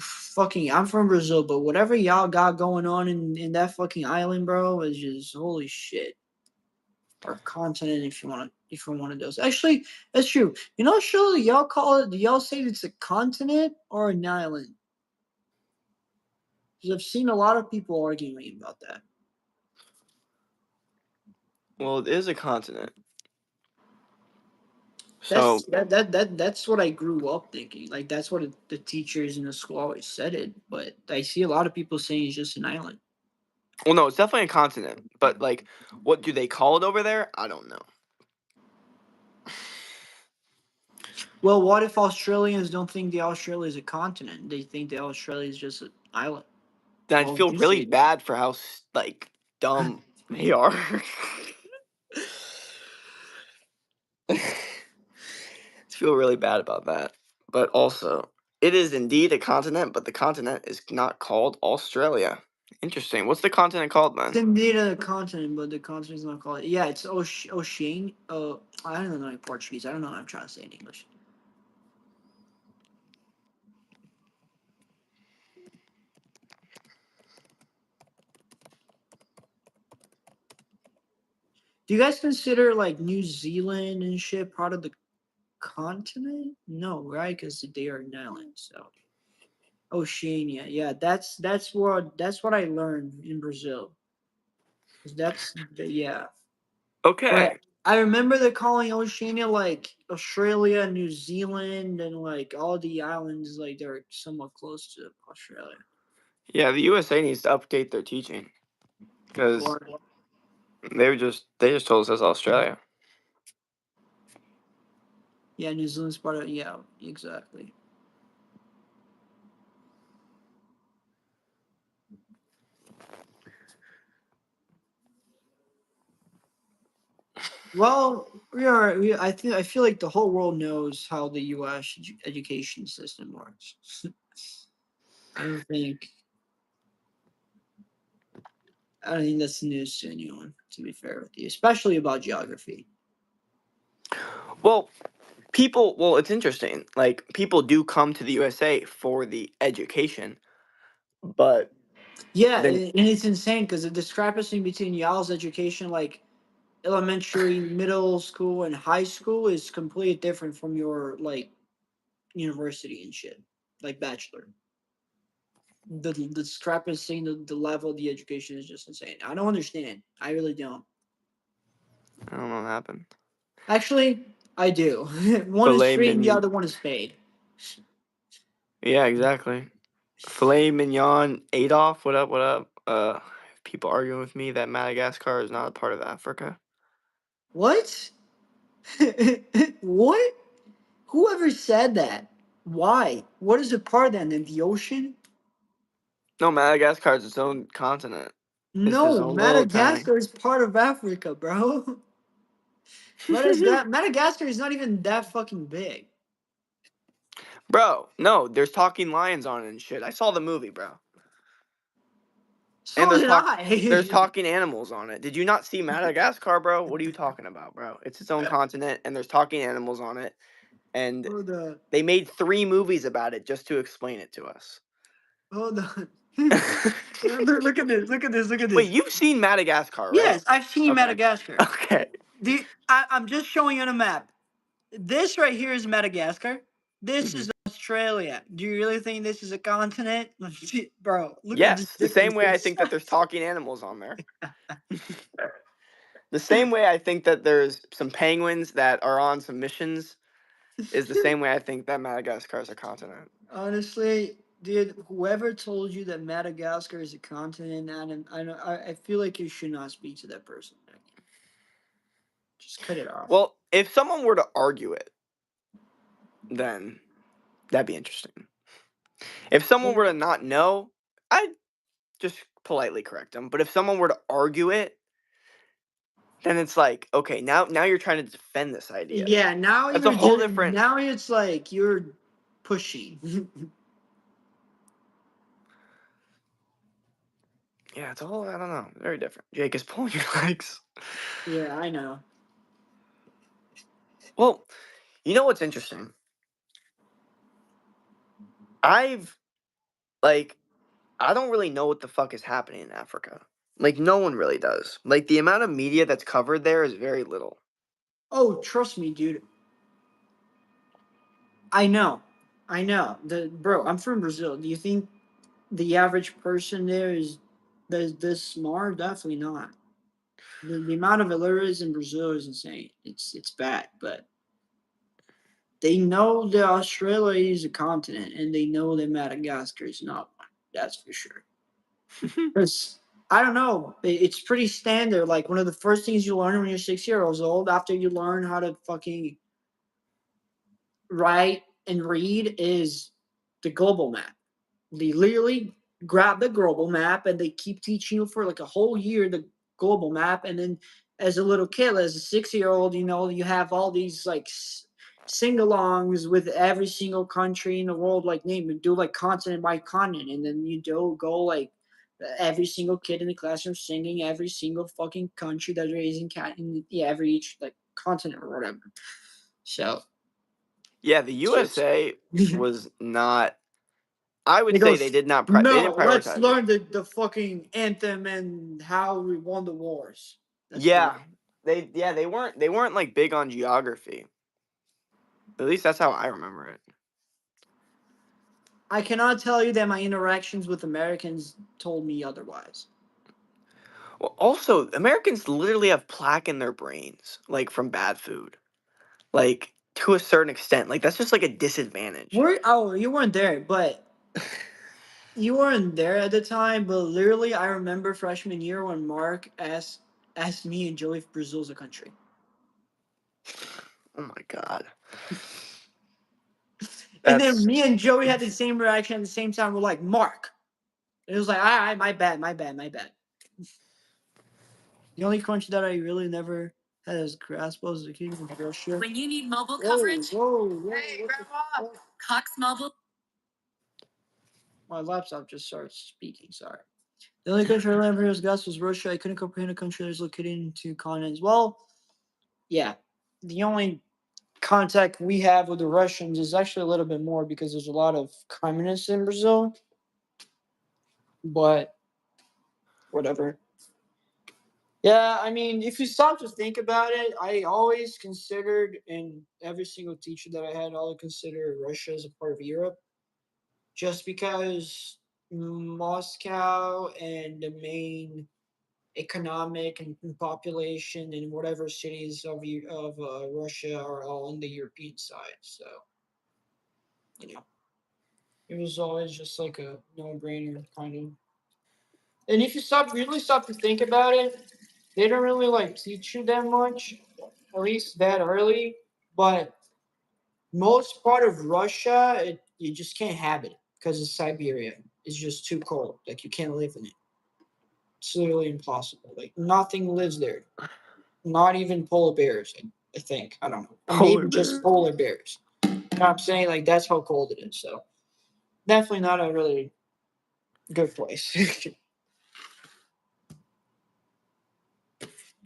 fucking, I'm from Brazil, but whatever y'all got going on in that fucking island, bro, is just holy shit. Or continent, if you're one of those. Actually, that's true. You know, surely y'all call it. Do y'all say it's a continent or an island? Because I've seen a lot of people arguing about that. Well, it is a continent. So, That's what I grew up thinking. Like that's what the teachers in the school always said it. But I see a lot of people saying it's just an island. well, no, it's definitely a continent. But, like, what do they call it over there? I don't know. Well, what if Australians don't think the Australia is a continent? They think the Australia is just an island. Then I'd What would feel you really say? bad for how, like, dumb they are. I feel really bad about that. But also, it is indeed a continent, but the continent is not called Australia. Interesting. What's the continent called, It's then? indeed a continent, but the continent is not called. Yeah, it's Ocean. I don't know in Portuguese. I don't know what I'm trying to say in English. Do you guys consider like New Zealand and shit part of the continent? No, right? Because they are an island. So Oceania. Yeah, that's what I learned in Brazil. 'Cause yeah. Okay. But I remember they're calling Oceania like Australia, New Zealand, and like all the islands like they're somewhat close to Australia. Yeah, the USA needs to update their teaching because Or they just told us that's Australia. yeah, New Zealand's part of yeah, exactly. Well, we are. I feel like the whole world knows how the U.S. Education system works. I don't think. I don't think that's news to anyone. To be fair with you, especially about geography. Well, it's interesting. Like, people do come to the USA for the education, but Yeah, then and it's insane because the discrepancy between y'all's education, like elementary, middle school, and high school, is completely different from your like university and shit, like bachelor. The discrepancy, the level of the education is just insane. I don't understand. I really don't. I don't know what happened. Actually, I do. One is Filet free and the mignon. other one is paid. Yeah, exactly. Filet mignon. Adolf. What up? What up? People arguing with me that Madagascar is not a part of Africa. What? What? Whoever said that? Why? What is a part then? In the ocean? No, Madagascar is its own continent. It's its No, own little tiny. Madagascar is part of Africa, bro. Madagascar is not even that fucking big. Bro, no, there's talking lions on it and shit. I saw the movie, bro. And So did there's I. talking animals on it. Did you not see Madagascar, bro? What are you talking about, bro? It's its own continent and there's talking animals on it. And Hold on. they made 3 movies about it just to explain it to us. Hold on. Look at this. Look at this. Look at Wait, this. you've seen Madagascar, right? Yes, I've seen Okay. Madagascar. Okay. I'm just showing you on a map. This right here is Madagascar. This is Australia. Do you really think this is a continent? Bro, look at the Yes, the same way I differences. think that there's talking animals on there. The same way I think that there's some penguins that are on some missions is the same way I think that Madagascar is a continent. Honestly, dude, whoever told you that Madagascar is a continent, I feel like you should not speak to that person. Just cut it off. Well, if someone were to argue it, then that'd be interesting. If someone were to not know, I'd just politely correct them. But if someone were to argue it, then it's like, okay, now you're trying to defend this idea. Yeah, now That's a you're whole just, different. now it's like you're pushing. Yeah, it's a whole. I don't know. Very different. Jake is pulling your legs. Yeah, I know. Well, you know what's interesting? I've like I don't really know what the fuck is happening in Africa. Like, no one really does. Like, the amount of media that's covered there is very little. Oh, trust me, dude. I know. I know. Bro, I'm from Brazil. Do you think the average person there is this smart? Definitely not. The amount of illiteracy in Brazil is insane. It's bad, but they know that Australia is a continent, and they know that Madagascar is not one. That's for sure. Because I don't know, it's pretty standard. Like one of the first things you learn when you're 6 years old, after you learn how to fucking write and read, is the global map. They literally grab the global map and they keep teaching you for like a whole year the global map. And then as a little kid, as a 6 year old, you have all these like sing-alongs with every single country in the world, like name and do like continent by continent. And then you do go like every single kid in the classroom singing every single fucking country that there is in every each like continent or whatever. So Yeah, the it's just USA was not. I would He say they goes, did not. They didn't no, let's prioritize it. learn the fucking anthem and how we won the wars. That's Yeah, weird. they weren't like big on geography. At least that's how I remember it. I cannot tell you that my interactions with Americans told me otherwise. Well, also, Americans literally have plaque in their brains, like from bad food, like to a certain extent. Like, that's just like a disadvantage. You weren't there, but you weren't there at the time. But literally, I remember freshman year when Mark asked me and Joey if Brazil's a country. Oh my god. And then That's me and Joey had the same reaction at the same time. We're like, Mark. And it was like, all right, my bad. The only country that I really never Has grasp as the king of Russia. When you need mobile Whoa, coverage, whoa, Hey, what the Grandma! fuck? Cox Mobile. My laptop just started speaking. Sorry. The only country I learned from gas was Russia. I couldn't comprehend a country that is located in two continents. Well, yeah. The only contact we have with the Russians is actually a little bit more because there's a lot of communists in Brazil. But whatever. Yeah, I mean, if you stop to think about it, I always considered, in every single teacher that I had, I always considered Russia as a part of Europe, just because Moscow and the main economic and population and whatever cities of Russia are all on the European side. So, you know, it was always just like a no-brainer kind of. And if you really stop to think about it, they don't really like teach you that much, at least that early. But most part of Russia, you just can't have it because it's Siberia. It's just too cold. Like you can't live in it. It's literally impossible. Like nothing lives there. Not even polar bears. I think. I don't know. Or Polar maybe just bear? polar bears. You know what I'm saying? Like that's how cold it is. So definitely not a really good place.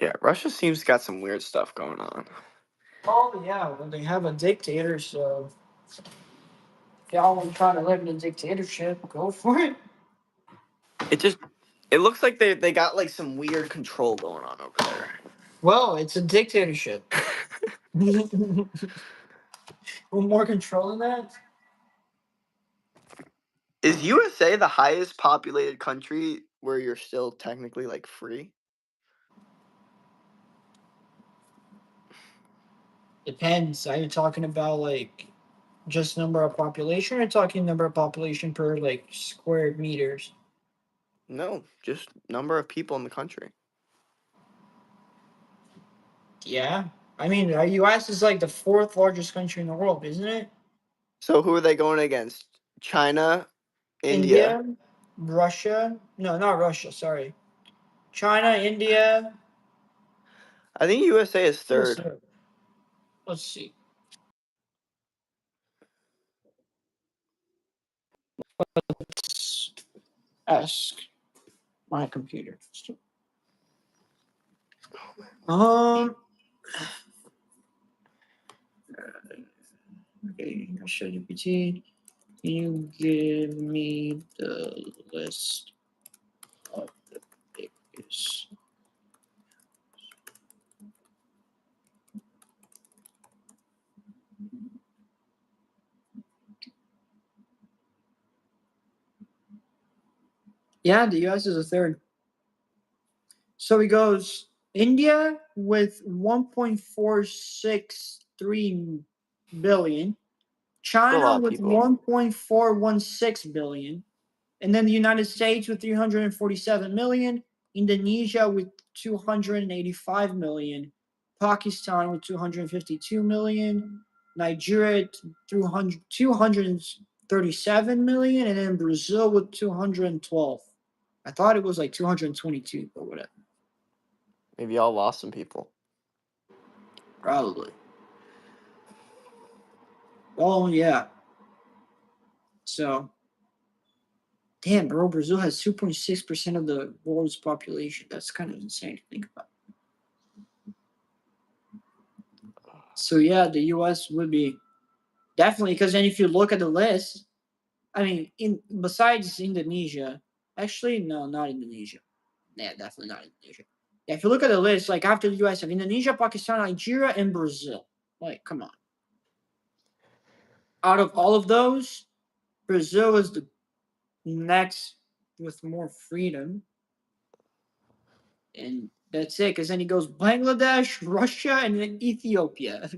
Yeah, Russia seems got some weird stuff going on. Oh yeah, well they have a dictator, so if y'all want to try to live in a dictatorship, go for it. It looks like they got like some weird control going on over there. Well, it's a dictatorship. With more control than that? Is USA the highest populated country where you're still technically like free? Depends. Are you talking about like just number of population or talking number of population per like square meters? No, just number of people in the country. Yeah. I mean, the US is like the fourth largest country in the world, isn't it? So who are they going against? China, India. Russia. No, not Russia, sorry. China, India. I think USA is Who's third. third? Let's see. Let's ask my computer. Um. Okay, ChatGPT. Can you give me the list of the biggest? Yeah, the US is a third. So he goes India with 1.463 billion, Still a lot China of with people. 1.416 billion, and then the United States with 347 million, Indonesia with 285 million, Pakistan with 252 million, Nigeria 237 million, and then Brazil with 212. I thought it was like 222, but whatever. Maybe y'all lost some people. Probably. Oh yeah. So, damn, bro, Brazil has 2.6% of the world's population. That's kind of insane to think about. So yeah, the U.S. would be definitely because then if you look at the list, I mean, besides Indonesia, actually no, not Indonesia. Yeah, definitely not Indonesia. Yeah, if you look at the list, like after the U.S. have Indonesia, Pakistan, Nigeria, and Brazil. Like, come on. Out of all of those, Brazil is the next with more freedom. And that's it, because then he goes Bangladesh, Russia, and then Ethiopia.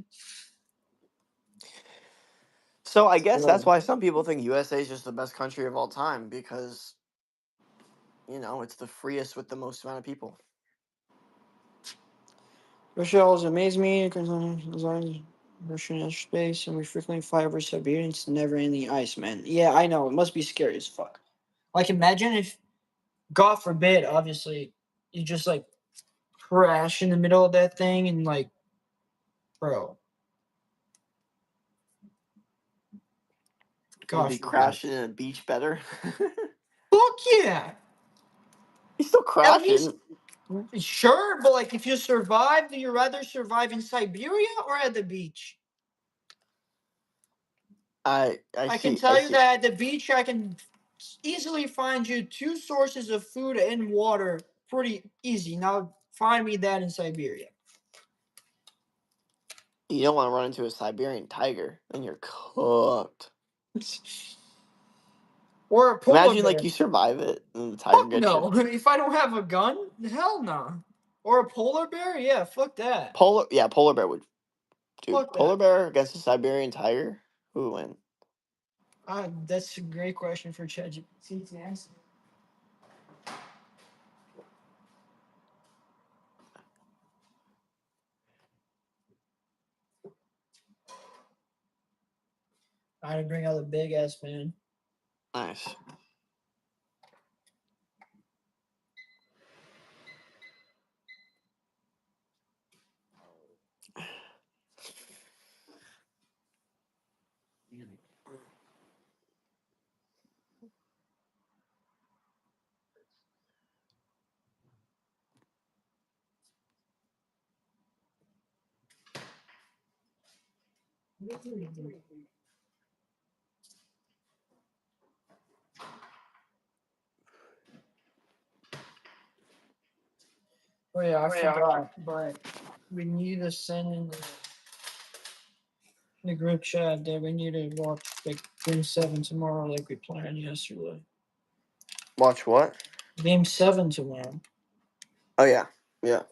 So I guess that's why some people think USA is just the best country of all time because, it's the freest with the most amount of people. Russia always amazed me because Russian air space and we frequently fly over Siberia. It's never in the ice, man. Yeah, I know. It must be scary as fuck. Like, imagine if, God forbid, obviously, you just like crash in the middle of that thing and like, bro. Would God be forbid. crashing in a beach better? Fuck yeah. He's still At least, crashing. sure, but like if you survive, do you rather survive in Siberia or at the beach? I can see. tell you that at the beach, I can easily find you 2 sources of food and water pretty easy. Now, find me that in Siberia. You don't want to run into a Siberian tiger, then you're cooked. Or a polar Imagine bear. like you survive it and the tiger Fuck gets no. you. If I don't have a gun, hell no. Or a polar bear? Yeah, fuck that. Polar bear would. Dude, Fuck polar that. bear against a Siberian tiger? Who would win? That's a great question for ChatGPT to answer. I had to bring out the big ass man. Nice. Oh yeah, I forgot, but we need to send in the group chat that we need to watch like Game 7 tomorrow, like we planned yesterday. Watch what? Game 7 tomorrow. Oh yeah. Yeah.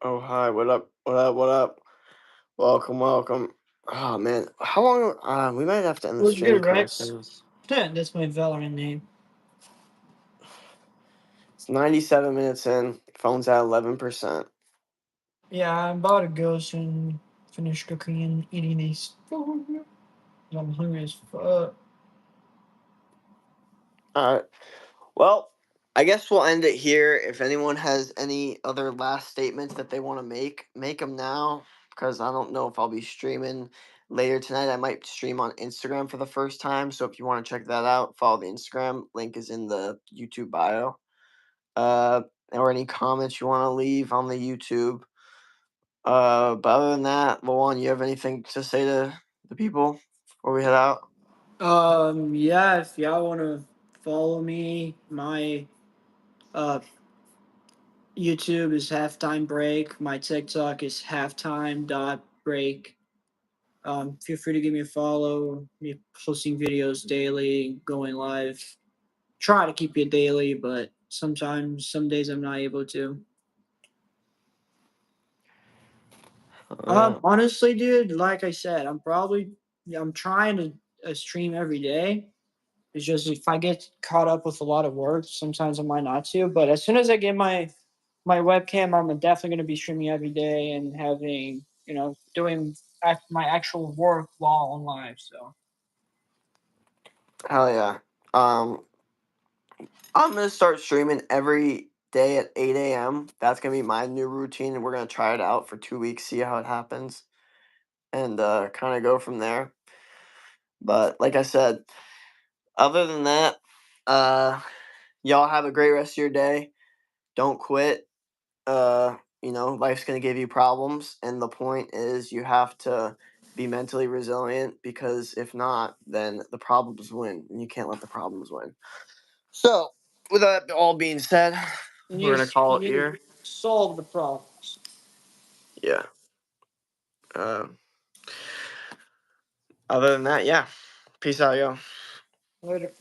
Oh hi, what up? What up? What up? Welcome, welcome. Oh man, how long? We might have to end the What's stream good, kind of Rex? soon. That's my Valorant name. It's 97 minutes in. Phone's at 11%. Yeah, I'm about to go soon. Finish cooking and eating these food. I'm hungry as fuck. All right. Well, I guess we'll end it here. If anyone has any other last statements that they want to make them now, because I don't know if I'll be streaming later tonight. I might stream on Instagram for the first time. So if you want to check that out, follow the Instagram. Link is in the YouTube bio. Or any comments you want to leave on the YouTube. But other than that, Luan, you have anything to say to the people before we head out? Yeah, if y'all wanna follow me, my YouTube is halftime break. My TikTok is halftime.break. Feel free to give me a follow. Me posting videos daily, going live. Try to keep it daily, but sometimes, some days I'm not able to. Yeah. Honestly, dude, like I said, I'm trying to stream every day. It's just if I get caught up with a lot of work, sometimes I might not to. But as soon as I get my webcam, I'm definitely going to be streaming every day and having doing my actual work while on live. So Hell yeah. I'm gonna start streaming every day at 8 a.m. That's gonna be my new routine, and we're gonna try it out for 2 weeks, see how it happens, and kind of go from there. But like I said, other than that, y'all have a great rest of your day. Don't quit. Life's gonna give you problems, and the point is you have to be mentally resilient because if not, then the problems win, and you can't let the problems win. So, with that all being said, we're gonna call it here. solve the problems. Yeah. Um, Other than that, yeah. Peace out, yo. Later.